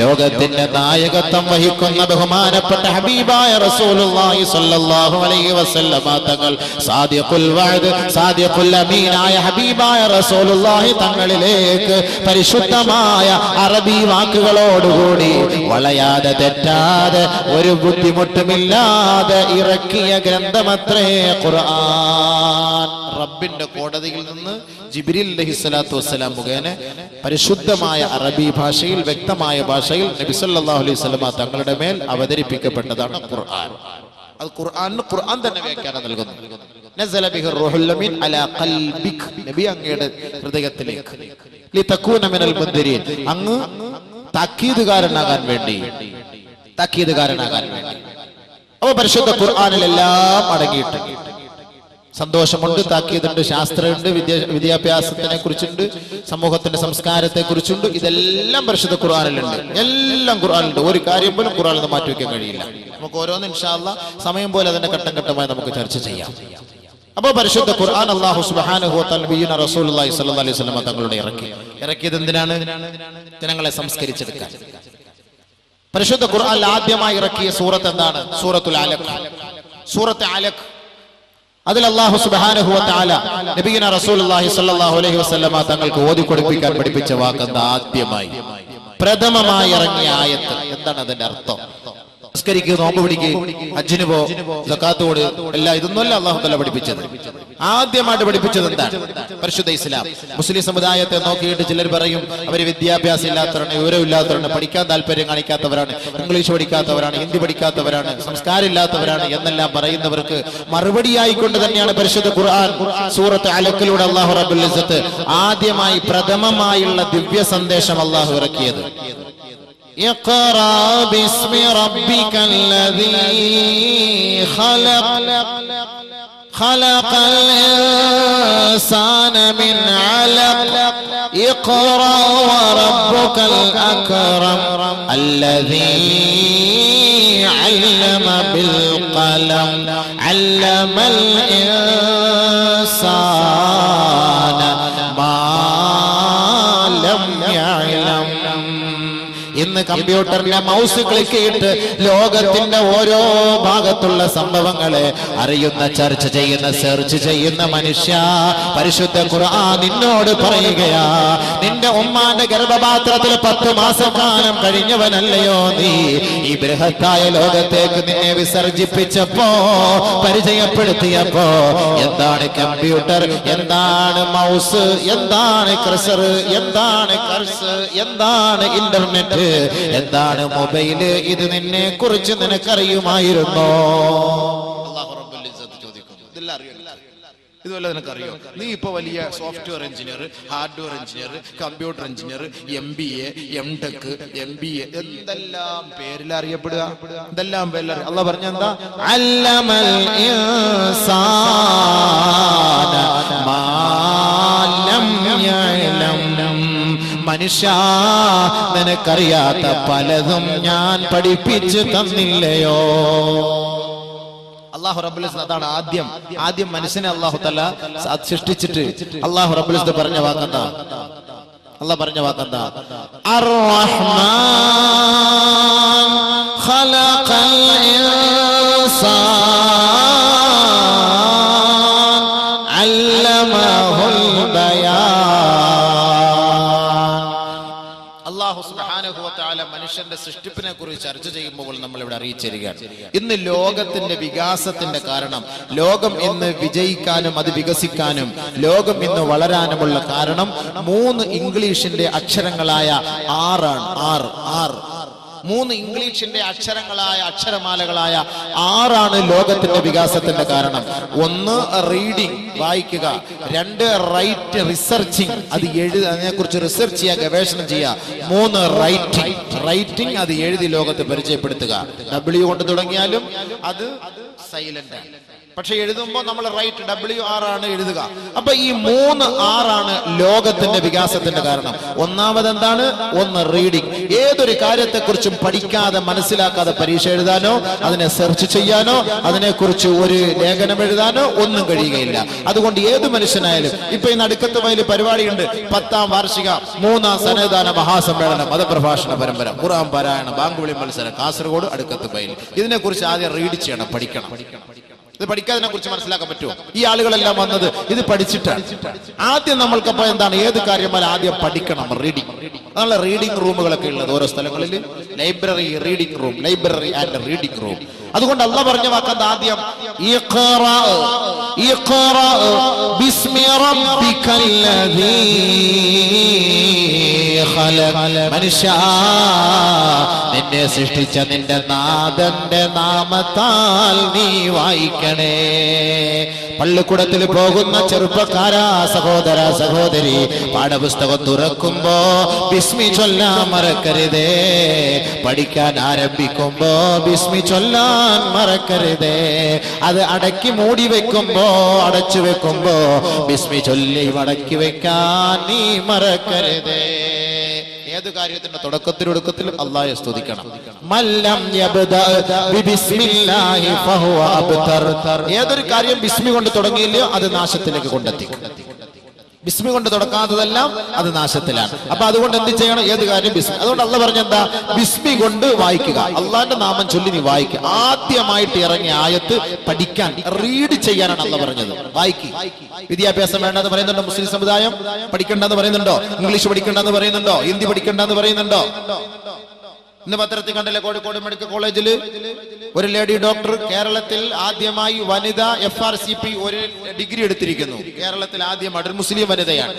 ലോകത്തിന്റെ നായകത്വം വഹിക്കുന്ന ബഹുമാനപ്പെട്ട ഹബീബായ റസൂലുള്ളാഹി സ്വല്ലല്ലാഹു അലൈഹി വസല്ലമ തങ്ങൾ സാദിഖുൽ വഅദ്, സാദിഖുൽ അമീനായ ഹബീബായ റസൂലുള്ളാഹി തങ്ങളിലേക്ക് പരിശുദ്ധമായ അറബി വാക്കുകളോടുകൂടി വളയാതെ തെറ്റാതെ ഒരു ബുദ്ധിമുട്ടുമില്ലാതെ ഇറക്കിയ ഗ്രന്ഥമത്രേ ഖുർആൻ. റബ്ബിന്റെ കോടതിയിൽ നിന്ന് ജിബ്രീൽ അലൈഹിസ്സലാത്തു വസ്സലാം മുഖേന പരിശുദ്ധമായ അറബി ഭാഷയിൽ, വ്യക്തമായ ഭാഷയിൽ നബി സല്ലല്ലാഹു അലൈഹി വസല്ലമ തങ്ങളുടെ മേൽ അവതരിപ്പിക്കപ്പെട്ടതാണ് ഖുർആൻ. അത് ഖുർആനിന് ഖുർആൻ തന്നെ വ്യാഖ്യാനം നൽകുന്നു. നസല ബിഹി റൂഹുൽ അമീൻ അലാ ഖൽബിക്, നബി അങ്ങയുടെ ഹൃദയത്തിലേക്ക്, ലിതകൂന മിനൽ മുൻദിരീൻ, അങ്ങ് താക്കീതുകാരനാകാൻ വേണ്ടി. അപ്പൊ പരിശുദ്ധ ഖുർആനിലെല്ലാം അടങ്ങിയിട്ട് സന്തോഷമുണ്ട്, താക്കീതുണ്ട്, ശാസ്ത്രമുണ്ട്, വിദ്യാഭ്യാസത്തിനെ കുറിച്ചുണ്ട്, സമൂഹത്തിന്റെ സംസ്കാരത്തെ കുറിച്ചുണ്ട്. ഇതെല്ലാം പരിശുദ്ധ ഖുർആനിലുണ്ട്. എല്ലാം ഖുർആനിലുണ്ട്. ഒരു കാര്യം പോലും ഖുർആനിൽ നിന്ന് മാറ്റിവെക്കാൻ കഴിയില്ല. നമുക്ക് ഓരോന്ന് ഇൻഷാ അല്ലാഹ് സമയം പോലെ അതിന്റെ ഘട്ടം ഘട്ടമായി നമുക്ക് ചർച്ച ചെയ്യാം. അപ്പോൾ പരിശുദ്ധ ഖുർആൻ അല്ലാഹു സുബ്ഹാനഹു വ തആല നബിയുന റസൂലുള്ളാഹി സ്വല്ലല്ലാഹു അലൈഹി വസല്ലം തങ്ങളുടെ ഇറക്കിയത് എന്തിനാണ്? ജനങ്ങളെ സംസ്കരിച്ചെടുക്കാൻ. പരിശുദ്ധ ഖുർആനിൽ ആദ്യമായി ഇറക്കിയ സൂറത്ത് എന്താണ്? സൂറത്തുൽ അലഖ്. സൂറത്ത് അലഖ്, അതിൽ അല്ലാഹു സുബ്ഹാനഹു വ തആല നബിയുന റസൂലുള്ളാഹി സ്വല്ലല്ലാഹു അലൈഹി വസല്ലം തങ്ങൾക്ക് ഓതി കൊടുപ്പിക്കാൻ പഠിപ്പിച്ച വാക്കെന്താ? ആദ്യമായി പ്രഥമമായി ഇറങ്ങിയ ആയത്ത്. എന്താണ് അതിന്റെ അർത്ഥം? സംസ്കരിക്കുക, നോമ്പ് പിടിക്കുക, ഹജ്ജിന് പോ, സക്കാത്ത് കൊട്, എല്ലാം ഇതൊന്നുമല്ല അല്ലാഹു തആല പഠിപ്പിച്ചത്. ആദ്യമായിട്ട് പഠിപ്പിച്ചത് എന്താണ്? പരിശുദ്ധ ഇസ്ലാം. മുസ്ലിം സമുദായത്തെ നോക്കിയിട്ട് ചിലർ പറയും അവർ വിദ്യാഭ്യാസം ഇല്ലാത്തവരാണ്, വിവരമില്ലാത്തവരാണ്, പഠിക്കാൻ താല്പര്യം കാണിക്കാത്തവരാണ്, ഇംഗ്ലീഷ് പഠിക്കാത്തവരാണ്, ഹിന്ദി പഠിക്കാത്തവരാണ്, സംസ്കാരം ഇല്ലാത്തവരാണ് എന്നെല്ലാം പറയുന്നവർക്ക് മറുപടിയായിക്കൊണ്ട് തന്നെയാണ് പരിശുദ്ധ ഖുർആൻ സൂറത്ത് അലക്കിലൂടെ അല്ലാഹു റബ്ബുൽ ഇസ്സത്ത് ആദ്യമായി പ്രഥമമായുള്ള ദിവ്യ സന്ദേശം അല്ലാഹു ഇറക്കിയത്. اقرأ باسم ربك الذي خلق خلق الإنسان من علق اقرأ وربك الأكرم الذي علم بالقلم علم الإنسان ما لم يعلم. ഇന്ന് കമ്പ്യൂട്ടറിന്റെ മൗസ് ക്ലിക്ക് ചെയ്തിട്ട് ലോകത്തിന്റെ ഓരോ ഭാഗത്തുള്ള സംഭവങ്ങളെ അറിയുന്ന, ചർച്ച ചെയ്യുന്ന, സെർച്ച് ചെയ്യുന്ന മനുഷ്യ, പരിശുദ്ധ ഖുർആൻ നിന്നോട് പറയുകയാ, നിന്റെ ഉമ്മാന്റെ ഗർഭപാത്രത്തിൽ 10 മാസക്കാലം കഴിഞ്ഞവനല്ലയോ നീ? ഈ ബൃഹത്തായ ലോകത്തേക്ക് നിന്നെ വിസർജിപ്പിച്ചപ്പോ, പരിചയപ്പെടുത്തിയപ്പോ എന്താണ് കമ്പ്യൂട്ടർ, എന്താണ് മൗസ്, എന്താണ് കർസർ, എന്താണ് കർസ്, എന്താണ് ഇന്റർനെറ്റ്, എന്താണ് മൊബൈല്, ഇത് നിന്നെ കുറിച്ച് നിനക്കറിയുമായിരുന്നോ? അല്ലാഹു റബ്ബുൽ ഇസ്സത്ത് ചോദിക്കുന്നു. ഇതെല്ലാം അറിയോ? ഇതുപോലെ നിനക്കറിയോ? നീ ഇപ്പൊ വലിയ software engineer, hardware engineer, computer engineer, MBA, MTech, MBA എന്തെല്ലാം പേരിൽ അറിയപ്പെടുക, എന്തെല്ലാം പേരിൽ അല്ലാഹു പറഞ്ഞെന്താ? അല്ലമൽ ഇൻസാന മാ ലം യഅലം. മനുഷ്യ, നിനക്കറിയാത്ത പലതും ഞാൻ പഠിപ്പിച്ചു തന്നില്ലയോ? അല്ലാഹു റബ്ബുൽ ഇസ്സത്ത് അതാണ് ആദ്യം മനുഷ്യനെ അല്ലാഹു തആല സൃഷ്ടിച്ചിട്ട് അല്ലാഹു റബ്ബുൽ ഇസ്സത്ത് പറഞ്ഞ വാക്കെന്താ? അല്ലാഹു പറഞ്ഞ വാക്കെന്താ? അർ-റഹ്മാൻ ഖലഖൽ ഇൻസാൻ അല്ലമഹുൽ ബയാൻ. അല്ലാഹു സുബ്ഹാനഹു വ തആല മനുഷ്യന്റെ സൃഷ്ടിപ്പിനെ കുറിച്ച് ചർച്ച ചെയ്യുമ്പോൾ നമ്മൾ ഇവിടെ അറിയിച്ചിരിക്കുകയാണ്. ഇന്ന് ലോകത്തിന്റെ വികാസത്തിന്റെ കാരണം, ലോകം ഇന്ന് വിജയിക്കാനും അത് വികസിക്കാനും, ലോകം ഇന്ന് വളരാനുമുള്ള കാരണം 3 ഇംഗ്ലീഷിന്റെ അക്ഷരങ്ങളായ ആറ് 3 ഇംഗ്ലീഷിന്റെ അക്ഷരമാലകളായ 6 ലോകത്തിന്റെ വികാസത്തിന്റെ കാരണം. 1 റീഡിംഗ്, വായിക്കുക. 2 റൈറ്റ്, റിസർച്ചിങ്, അത് അതിനെക്കുറിച്ച് റിസർച്ച് ചെയ്യുക, ഗവേഷണം ചെയ്യുക. 3 റൈറ്റിംഗ്, അത് എഴുതി ലോകത്ത് പരിചയപ്പെടുത്തുക. W കൊണ്ട് തുടങ്ങിയാലും അത് സൈലന്റ് ആണ്, പക്ഷെ എഴുതുമ്പോൾ നമ്മൾ റൈറ്റ് WR ആണ് എഴുതുക. അപ്പൊ ഈ 3 R ലോകത്തിന്റെ വികാസത്തിന്റെ കാരണം. ഒന്നാമത് എന്താണ്? 1 റീഡിംഗ്. ഏതൊരു കാര്യത്തെക്കുറിച്ചും പഠിക്കാതെ, മനസ്സിലാക്കാതെ പരീക്ഷ എഴുതാനോ, അതിനെ സെർച്ച് ചെയ്യാനോ, അതിനെക്കുറിച്ച് ഒരു ലേഖനം എഴുതാനോ ഒന്നും കഴിയുകയില്ല. അതുകൊണ്ട് ഏത് മനുഷ്യനായാലും, ഇപ്പൊ ഈ നടുക്കത്ത് വയലിൽ പരിപാടിയുണ്ട്, 10ാം വാർഷിക 3ാം സന്നദ്ധാന മഹാസമ്മേളനം, മതപ്രഭാഷണ പരമ്പര, ഖുർആൻ പാരായണം, ബാങ്കുവിളി മത്സരം, കാസർഗോഡ് അടുക്കത്ത് വയൽ. ഇതിനെക്കുറിച്ച് ആദ്യം റീഡ് ചെയ്യണം, പഠിക്കണം. ഇത് പഠിക്കാതിനെ കുറിച്ച് മനസ്സിലാക്കാൻ പറ്റുമോ? ഈ ആളുകളെല്ലാം വന്നത് ഇത് പഠിച്ചിട്ടാണ്. ആദ്യം നമ്മൾക്കപ്പോ എന്താണ്, ഏത് കാര്യമായാലും ആദ്യം പഠിക്കണം, റീഡിംഗ്. അതാണ് റീഡിംഗ് റൂമുകളൊക്കെ ഉള്ളത് ഓരോ സ്ഥലങ്ങളിൽ. Library, reading room, library and reading room. അതുകൊണ്ട് അല്ലാഹു പറഞ്ഞ വാക്കത് ആദ്യം ഇഖ്റാ ബിസ്മി റബ്ബിക്കല്ലദീ ഖലഖ. മനുഷ്യ, നിന്നെ സൃഷ്ടിച്ച നിന്റെ നാഥന്റെ നാമത്താൽ നീ വായിക്കണേ. പള്ളിക്കൂടത്തിൽ പോകുന്ന ചെറുപ്പക്കാരാ, സഹോദര സഹോദരി, പാഠപുസ്തകം തുറക്കുമ്പോ ബിസ്മി ചൊല്ലാൻ മറക്കരുതേ. പഠിക്കാൻ ആരംഭിക്കുമ്പോ ബിസ്മി ചൊല്ലാൻ മറക്കരുതേ. അത് അടക്കി മൂടി വെക്കുമ്പോ, അടച്ചു വെക്കുമ്പോ ബിസ്മി ചൊല്ലി മടക്കി വെക്കാൻ നീ മറക്കരുതേ. ഏത് കാര്യത്തിന്റെ തുടക്കത്തിലും ഒടുക്കത്തിലും അല്ലാഹുവെ സ്തുതിക്കണം. മല്ലം യബ്ദഅ ബിസ്മില്ലാഹി ഫഹുവ അബ്തർ. ഏതൊരു കാര്യം ബിസ്മി കൊണ്ട് തുടങ്ങിയില്ലയോ അത് നാശത്തിലേക്ക് കൊണ്ടെത്തിക്കും. ബിസ്മി കൊണ്ട് തുടക്കാത്തതെല്ലാം അത് നാശത്തിലാണ്. അപ്പൊ അതുകൊണ്ട് എന്ത് ചെയ്യണം? ഏത് കാര്യം ബിസ്മി. അതുകൊണ്ട് അല്ലാഹു പറഞ്ഞെന്താ? ബിസ്മി കൊണ്ട് വായിക്കുക, അള്ളാന്റെ നാമം ചൊല്ലി നീ വായിക്കുക. ആദ്യമായിട്ട് ഇറങ്ങിയ ആയത്ത് പഠിക്കാൻ, റീഡ് ചെയ്യാനാണ് അല്ലാഹു പറഞ്ഞത്. വായിക്കുക. വിദ്യാഭ്യാസം വേണ്ടെന്ന് പറയുന്നുണ്ടോ മുസ്ലിം സമുദായം? പഠിക്കണ്ടെന്ന് പറയുന്നുണ്ടോ? ഇംഗ്ലീഷ് പഠിക്കണ്ടെന്ന് പറയുന്നുണ്ടോ? ഹിന്ദി പഠിക്കണ്ടെന്ന് പറയുന്നുണ്ടോ? ഇന്ന് പത്രത്തിൽ കണ്ടില്ലേ, കോഴിക്കോട് മെഡിക്കൽ കോളേജിൽ ഒരു ലേഡി ഡോക്ടർ കേരളത്തിൽ ആദ്യമായി വനിത FRCP ഒരു ഡിഗ്രി എടുത്തിരിക്കുന്നു. കേരളത്തിൽ ആദ്യമായിട്ട് ഒരു മുസ്ലിം വനിതയാണ്.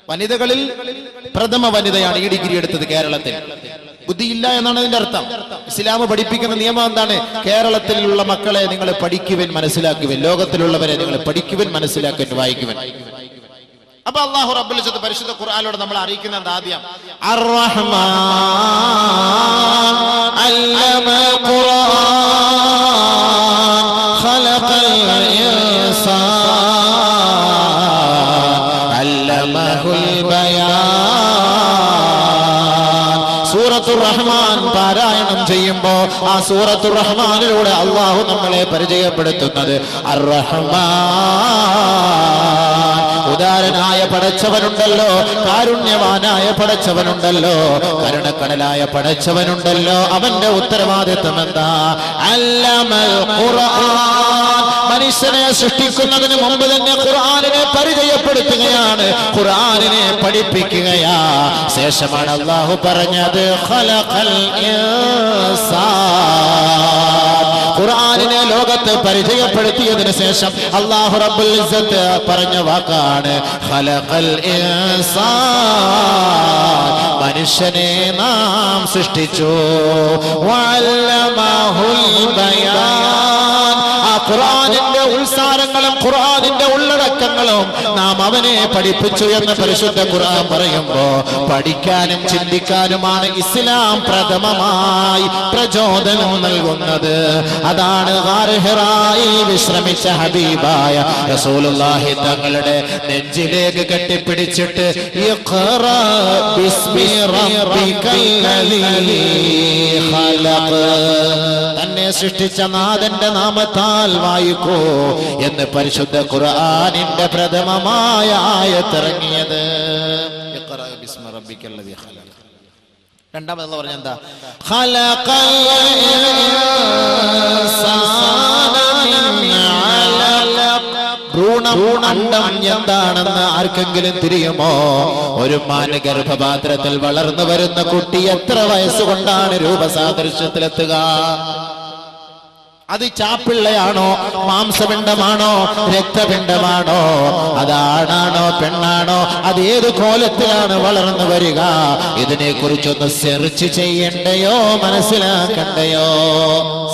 വനിതകളിൽ പ്രഥമ വനിതയാണ് ഈ ഡിഗ്രി എടുത്തത് കേരളത്തിൽ. ബുദ്ധിയില്ല എന്നാണ് അതിന്റെ അർത്ഥം. ഇസ്ലാം പഠിപ്പിക്കുന്ന നിയമം എന്താണ്? കേരളത്തിലുള്ള മക്കളെ നിങ്ങൾ പഠിക്കുവൻ, മനസ്സിലാക്കുവൻ. ലോകത്തിലുള്ളവരെ നിങ്ങൾ പഠിക്കുവൻ, മനസ്സിലാക്കുവൻ, വായിക്കുവൻ. അപ്പൊ അല്ലാഹു റബ്ബുൽ ഇസ്സത്ത് പരിശുദ്ധ ഖുർആനിലൂടെ നമ്മൾ അറിയിക്കുന്നത് ആദ്യം അർ-റഹ്മാൻ അല്ലമൽ ഖുർആൻ ഖലഖൽ ഇൻസാൻ അല്ലമഹുൽ ബയാൻ. സൂറത്തുർ റഹ്മാൻ പാരായണം ചെയ്യുമ്പോ ആ സൂറത്തുർ റഹ്മാനിലൂടെ അല്ലാഹു നമ്മളെ പരിചയപ്പെടുത്തുന്നത് അർ-റഹ്മാൻ. ഉദാരനായ പടച്ചവനുണ്ടല്ലോ, കാരുണ്യവാനായ പടച്ചവനുണ്ടല്ലോ, കരുണക്കടലായ പടച്ചവനുണ്ടല്ലോ. അവന്റെ ഉത്തരവാദിത്വം എന്താ? അല്ലമൽ ഖുർആൻ. മനുഷ്യനെ സൃഷ്ടിക്കുന്നതിന് മുമ്പ് തന്നെ ഖുർആനിനെ പരിചയപ്പെടുത്തുകയാണ്, ഖുർആനിനെ പഠിപ്പിക്കുകയാ. ശേഷമാണ് അല്ലാഹു പറഞ്ഞത് ഖലഖൽ ഇൻസാൻ. ഖുർആനിനെ ലോകത്ത് പരിചയപ്പെടുത്തിയതിനു ശേഷം അല്ലാഹു റബ്ബുൽ ഇസ്സത്ത് പറഞ്ഞ വാക്കാണ് ഖലഖൽ ഇൻസാൻ. മനുഷ്യനെ നാം സൃഷ്ടിച്ചു. വഅല്ലമഹുൽ ബയാൻ. ആ ഖുർആനിന്റെ ഉത്സാരങ്ങളും ഖുർആനിന്റെ ഉള്ളടക്കങ്ങളും നാം അവനെ പഠിപ്പിച്ചു എന്ന് പരിശുദ്ധ ഖുർആൻ പറയുമ്പോ പഠിക്കാനും ചിന്തിക്കാനുമാണ് ഇസ്ലാം പ്രഥമമായി പ്രചോദനം നൽകുന്നത്. അതാണ് ഗാർ ഹിറായിൽ വിശ്രമിച്ച ഹബീബായ റസൂലുള്ളാഹി തങ്ങളുടെ നെഞ്ചിലേക്ക് കെട്ടിപ്പിടിച്ചിട്ട് ഇഖ്റ ബിസ്മി റബ്ബിക്കല്ലദീ ഖലഖ്. തന്നെ സൃഷ്ടിച്ച നാഥന്റെ നാമത്താൽ വായിക്കൂ എന്ന് പരിശുദ്ധ ഖുർആനിന്റെ പ്രഥമമായ ആയത്തിറങ്ങിയത്. ഇഖ്റ ബിസ്മി റബ്ബിക്കല്ലദീ ഖലഖ്. രണ്ടാമത് പറഞ്ഞ എന്താ? ഖലഖൽ ഇൻസാന മിൻ അലഖ്. ഭ്രൂണം എന്താണെന്ന് ആർക്കെങ്കിലും തിരിയുമോ? ഒരു മാന് ഗർഭപാത്രത്തിൽ വളർന്നു വരുന്ന കുട്ടി എത്ര വയസ്സുകൊണ്ടാണ് രൂപസാദൃശ്യത്തിലെത്തുക? അത് ചാപ്പിള്ളയാണോ, മാംസപിണ്ഡമാണോ, രക്തപിണ്ഡമാണോ, അതാണാണോ പെണ്ണാണോ, അത് ഏത് കോലത്തിലാണ് വളർന്നു വരിക? ഇതിനെ കുറിച്ചൊന്ന് സെർച്ച് ചെയ്യണ്ടയോ, മനസ്സിലാക്കണ്ടയോ?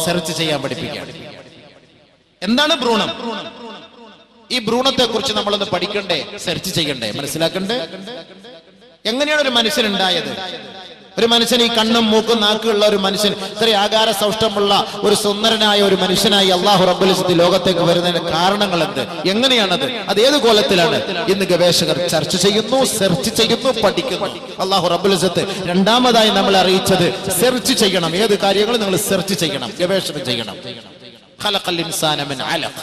സെർച്ച് ചെയ്യാൻ പഠിപ്പിക്കുകയാണ്. എന്താണ് ഭ്രൂണം? ഈ ഭ്രൂണത്തെ കുറിച്ച് നമ്മളൊന്ന് പഠിക്കണ്ടേ, സെർച്ച് ചെയ്യണ്ടേ, മനസ്സിലാക്കണ്ടേ? എങ്ങനെയാണ് ഒരു മനുഷ്യനുണ്ടായത്? ഒരു മനുഷ്യൻ ഈ കണ്ണും മൂക്കും നാക്കുള്ള ഒരു മനുഷ്യൻ, ഇത്ര ആകാര സൗഷ്ടമുള്ള ഒരു സുന്ദരനായ ഒരു മനുഷ്യനായി അല്ലാഹു റബ്ബുൽ ഇസ്സത്ത് ലോകത്തേക്ക് വരുന്നതിന്റെ കാരണങ്ങൾ എന്ത്? എങ്ങനെയാണത്? അത് ഏത് കോലത്തിലാണ്? ഇന്ന് ഗവേഷകർ ചർച്ച ചെയ്യുന്നു, സെർച്ച് ചെയ്യുന്നു, പഠിക്കുന്നു. അല്ലാഹു റബ്ബുൽ ഇസ്സത്ത് രണ്ടാമതായി നമ്മളെ അറിയിച്ചത് സെർച്ച് ചെയ്യണം. ഏത് കാര്യങ്ങളും നിങ്ങൾ സെർച്ച് ചെയ്യണം, ഗവേഷണം ചെയ്യണം. ഖലഖൽ ഇൻസാന മിൻ അലഖ്.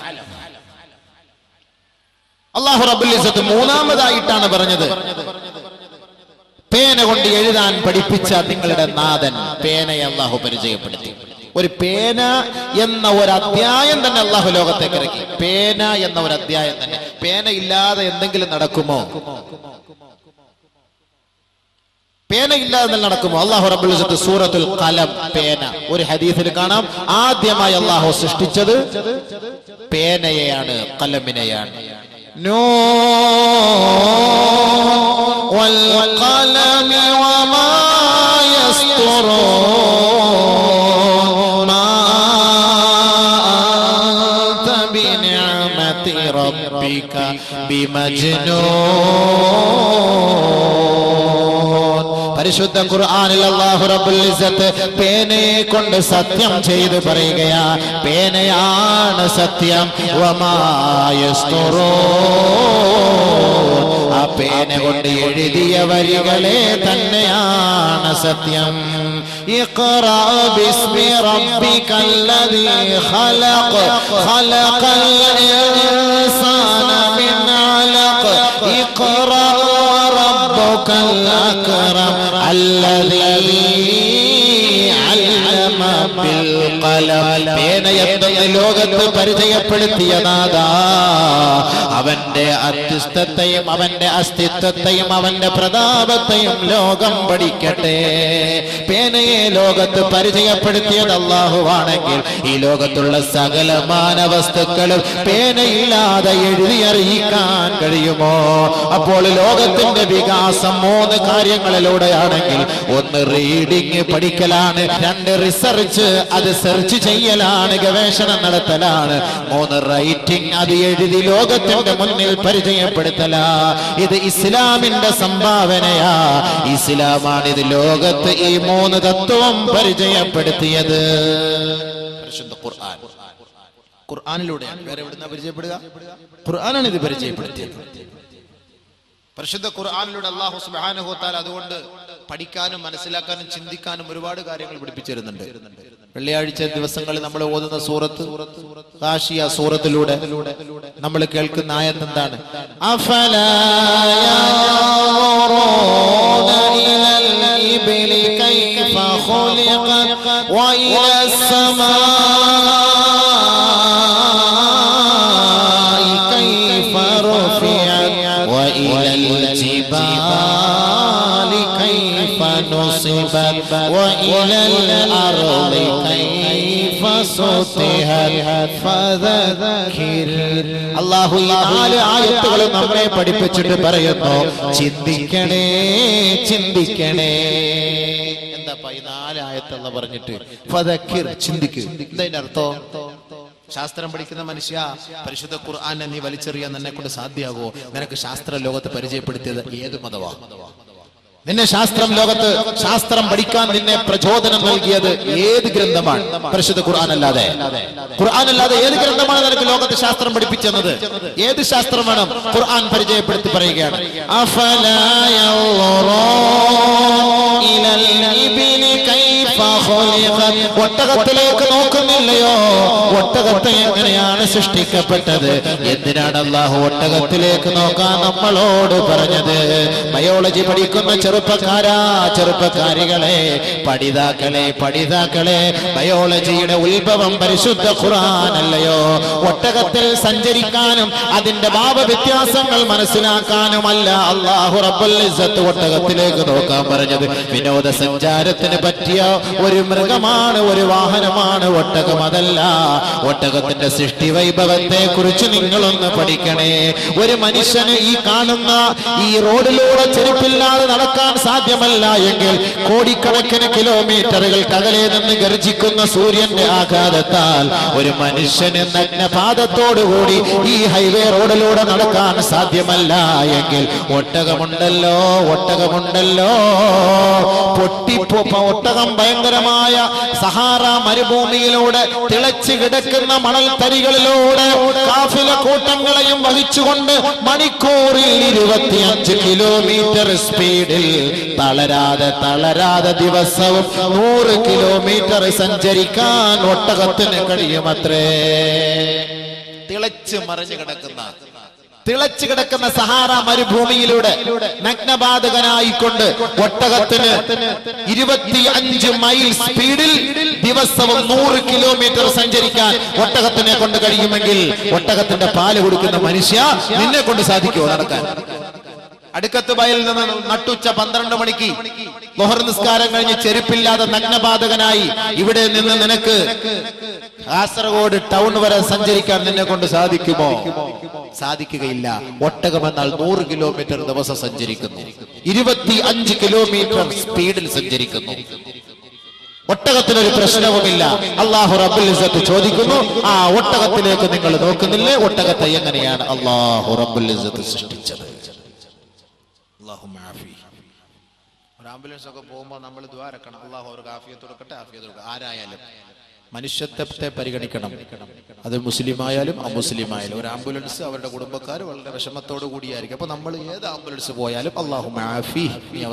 അല്ലാഹു റബ്ബുൽ ഇസ്സത്ത് മൂന്നാമതായിട്ടാണ് പറഞ്ഞത് പേന കൊണ്ട് എഴുതാൻ പഠിപ്പിച്ച നിങ്ങളുടെ നാഥൻ. പേനയെ അല്ലാഹു പരിചയപ്പെടുത്തി. ഒരു പേന എന്ന ഒരു അധ്യായം തന്നെ അല്ലാഹു ലോകത്തേക്ക് ഇറക്കി. പേന എന്ന ഒരു അധ്യായം തന്നെ. പേന ഇല്ലാതെ എന്തെങ്കിലും നടക്കുമോ? പേന ഇല്ലാതെ നടക്കുമോ? അല്ലാഹു റബ്ബുൽ ഇസ്സത്ത് സൂറത്തുൽ ഖലം, പേന. ഒരു ഹദീസിൽ കാണാം, ആദ്യമായി അല്ലാഹു സൃഷ്ടിച്ചത് പേനയെയാണ്, ഖലമിനെയാണ്. والقلم وما يسطرون ما أنت بنعمة ربك بمجنون. പരിശുദ്ധ ഖുർആനിൽ അല്ലാഹു റബ്ബുൽ ഇസ്സത്ത് പേനയെ കൊണ്ട് സത്യം ചെയ്ത് പറയുകയാ, പേനയാണ് സത്യം. വമാ യസ്തുറൂൻ. ആ പേന കൊണ്ട് എഴുതിയ വരികളെ തന്നെയാണ് സത്യം. ഇഖ്റ ബിസ്മി റബ്ബിക്കല്ലദീ ഖലഖ്. ഖലഖൽ ഇൻസാന മിൻ അലഖ്. ഇഖ്റ റബ്ബുക്കൽ അക്റം അല്ലദീ അല്ലമ ബിൽ ഖലം. പേനയെന്ന് ലോകത്ത് പരിചയപ്പെടുത്തിയതാ. അവന്റെ അത്യുസ്ഥത്തെയും അവന്റെ അസ്തിത്വത്തെയും അവന്റെ പ്രതാപത്തെയും ലോകം പഠിക്കട്ടെ. പേനയെ ലോകത്ത് പരിചയപ്പെടുത്തിയത് അല്ലാഹുവാണെങ്കിൽ ഈ ലോകത്തുള്ള സകല മാനവസ്തുക്കളും പേനയില്ലാതെ എഴുതി അറിയിക്കാൻ കഴിയുമോ? അപ്പോൾ ലോകത്തിന്റെ വികാസം 3 കാര്യങ്ങളിലൂടെയാണെങ്കിൽ, 1 റീഡിങ് പഠിക്കലാണ്, 2 റിസർച്ച് അത് സെർച്ച് ചെയ്യലാണ്, ഗവേഷണം നടത്തലാണ്, 3 റൈറ്റിംഗ് അത് എഴുതി ലോകത്തിന്റെ മുന്നിൽ പരിചയപ്പെടുത്തലാ. ഇത് ഇസ്ലാമിന്റെ സംഭാവനയാ. ഇസ്ലാമാണ് ഇത് ലോകത്ത് ഈ 3 തത്വം പരിചയപ്പെടുത്തിയത്. പരിശുദ്ധ ഖുർആൻ, ഖുർആനിലൂടെയാണ്. വേറെ എവിടുന്നാ പരിചയപ്പെടുക? ഖുർആനാണ് ഇത് പരിചയപ്പെടുത്തിയത്. പരിശുദ്ധ ഖുർആനിലൂടെ അല്ലാഹു സുബ്ഹാനഹു വ തആല അതുകൊണ്ട് പഠിക്കാനും മനസ്സിലാക്കാനും ചിന്തിക്കാനും ഒരുപാട് കാര്യങ്ങൾ പഠിപ്പിച്ചിരുന്നുണ്ട്. വെള്ളിയാഴ്ച ദിവസങ്ങളിൽ നമ്മൾ ഓതുന്ന സൂറത്ത് ഗാശിയ സൂറത്തിലൂടെ നമ്മൾ കേൾക്കുന്ന ആയത്ത് എന്താണ്? അഫലാ യൻദുറൂന ഇലൽ ഇബ്ലി കൈഫ ഖുലിഖത് വഇലസ് സമാഇ കൈഫ റുഫിഅത് വഇലൽ ജിബാലി കൈഫ നുസിബത് വഇലൽ അർളി കൈഫ സുതിഹത് ഫദക്കിർ. അല്ലാഹു ഈ 4 ആയത്തുകൾ നമ്മെ പഠിപ്പിച്ചിട്ട് പറയുന്നു, ചിന്തിക്കണേ ചിന്തിക്കണേ. എന്താ ഈ 4 ആയത്തെന്ന് പറഞ്ഞിട്ട് ഫദക്കിർ, ചിന്തിക്കുക. എന്താ അർത്ഥം? ശാസ്ത്രം പഠിക്കുന്ന മനുഷ്യ, പരിശുദ്ധ ഖുർആനെ നീ വലിച്ചെറിയാൻ നിന്നെ കൊണ്ട് സാധ്യമാകുമോ? നിനക്ക് ശാസ്ത്ര ലോകത്ത് പരിചയപ്പെടുത്തിയത് ഏത് മതവാ? നിന്നെ ശാസ്ത്രം പഠിക്കാൻ നിന്നെ പ്രചോദനം നൽകിയത് ഏത് ഗ്രന്ഥമാണ്? പരിശുദ്ധ ഖുർആൻ അല്ലാതെ ഏത് ഗ്രന്ഥമാണ് നിനക്ക് ലോകത്ത് ശാസ്ത്രം പഠിപ്പിച്ചത്? ഏത് ശാസ്ത്രം വേണം? ഖുർആൻ പരിചയപ്പെടുത്തി പറയുകയാണ്, അഫലാ യൻദുറൂന ഇലൽ ഇബ്ലി കൈഫ ഖുലിഖത്. ഒട്ടകത്തിലേക്ക് നോക്കുന്നില്ലയോ? ഒട്ടകത്തെ എങ്ങനെയാണ് സൃഷ്ടിക്കപ്പെട്ടത്? എന്തിനാണ് അല്ലാഹു ഒട്ടകത്തിലേക്ക് നോക്കാൻ നമ്മളോട് പറഞ്ഞത്? ബയോളജി പഠിക്കുന്ന ചെറുപ്പക്കാരാ, ചെറുപ്പക്കാരികളെ, പഠിതാക്കളെ, ബയോളജിയുടെ ഉത്ഭവം പരിശുദ്ധ ഖുർആൻ അല്ലയോ? ഒട്ടകത്തിൽ സഞ്ചരിക്കാനും അതിന്റെ ഭാവവ്യത്യാസങ്ങൾ മനസ്സിലാക്കാനുമല്ല അല്ലാഹു റബ്ബുൽ ഇസ്സത്ത് ഒട്ടകത്തിലേക്ക് നോക്കാൻ പറഞ്ഞത്. വിനോദസഞ്ചാരത്തിന് പറ്റിയ ഒരു മൃഗമാണ്, ഒരു വാഹനമാണ് ഒട്ടകം. അതല്ല, ഒട്ടകത്തിന്റെ സൃഷ്ടി വൈഭവത്തെ കുറിച്ച് നിങ്ങളൊന്ന് പഠിക്കണേ. ഒരു മനുഷ്യന് ഈ കാണുന്ന ഈ റോഡിലൂടെ ചെരുപ്പില്ലാതെ നടക്കാൻ സാധ്യമല്ല എങ്കിൽ കോടിക്കണക്കിന് കിലോമീറ്ററുകൾക്ക് അകലെ നിന്ന് ഗർജിക്കുന്ന സൂര്യന്റെ ആഘാതത്താൽ ഒരു മനുഷ്യന് നഗ്നപാദത്തോടുകൂടി ഈ ഹൈവേ റോഡിലൂടെ നടക്കാൻ സാധ്യമല്ല എങ്കിൽ ഒട്ടകമുണ്ടല്ലോ. ഒട്ടകം ഭയങ്കരമായ സഹാറ മരുഭൂമിയിലൂടെ തിളച്ചു കിടക്കുന്ന മണൽ തരികളിലൂടെ കാഫില കൂട്ടങ്ങളെയും വഹിച്ചുകൊണ്ട് മണിക്കൂറിൽ 25 കിലോമീറ്റർ സ്പീഡിൽ തളരാതെ ദിവസവും 100 കിലോമീറ്റർ സഞ്ചരിക്കാൻ ഒട്ടകത്തിന് കഴിയുമത്രേ. തിളച്ചു കിടക്കുന്ന സഹാറ മരുഭൂമിയിലൂടെ നഗ്നപാതകനായിക്കൊണ്ട് ഒട്ടകത്തിന് 25 മൈൽ സ്പീഡിൽ ദിവസവും 100 കിലോമീറ്റർ സഞ്ചരിക്കാൻ ഒട്ടകത്തിനെ കൊണ്ട് കഴിയുമെങ്കിൽ ഒട്ടകത്തിന്റെ പാല് കൊടുക്കുന്ന മനുഷ്യ, നിന്നെ കൊണ്ട് സാധിക്കുമോ നടക്കാൻ? അടുക്കത്ത് ബയലിൽ നിന്ന് നട്ടുച്ച 12 മണിക്ക് ളുഹർ നിസ്കാരം കഴിഞ്ഞ് ചെരുപ്പില്ലാതെ നഗ്നപാതകനായി ഇവിടെ നിന്ന് നിനക്ക് കാസർഗോഡ് ടൗൺ വരെ സഞ്ചരിക്കാൻ നിന്നെ കൊണ്ട് സാധിക്കുമോ? സാധിക്കുകയില്ല. ഒട്ടകമെന്നാൽ 100 കിലോമീറ്റർ ദിവസം സഞ്ചരിക്കുന്നു, 25 കിലോമീറ്റർ സ്പീഡിൽ സഞ്ചരിക്കുന്നു. ഒട്ടകത്തിനൊരു പ്രശ്നവുമില്ല. അല്ലാഹു റബ്ബുൽ ഇസ്സത്ത് ചോദിക്കുന്നു, ആ ഒട്ടകത്തിലേക്ക് നിങ്ങൾ നോക്കുന്നില്ലേ? ഒട്ടകത്തെ എങ്ങനെയാണ് അല്ലാഹു റബ്ബുൽ ഇസ്സത്ത് സൃഷ്ടിച്ചത്? ഒരു ആംബുലൻസ് ഒക്കെ പോകുമ്പോൾ നമ്മൾ ദുആ ഇറക്കണം, അല്ലാഹു അവർക്ക് ആഫിയത്ത് കൊടുക്കട്ടെ, ആഫിയത്ത് കൊടുക്കട്ടെ. ആരായാലും മനുഷ്യത്വത്തെ പരിഗണിക്കണം. അത് മുസ്ലിം ആയാലും അമുസ്ലിം ആയാലും ഒരു ആംബുലൻസ് അവരുടെ കുടുംബക്കാർ വളരെ വിഷമത്തോടു കൂടിയായിരിക്കും. അപ്പൊ നമ്മൾ ഏത് ആംബുലൻസ് പോയാലും അല്ലാഹു മാഫി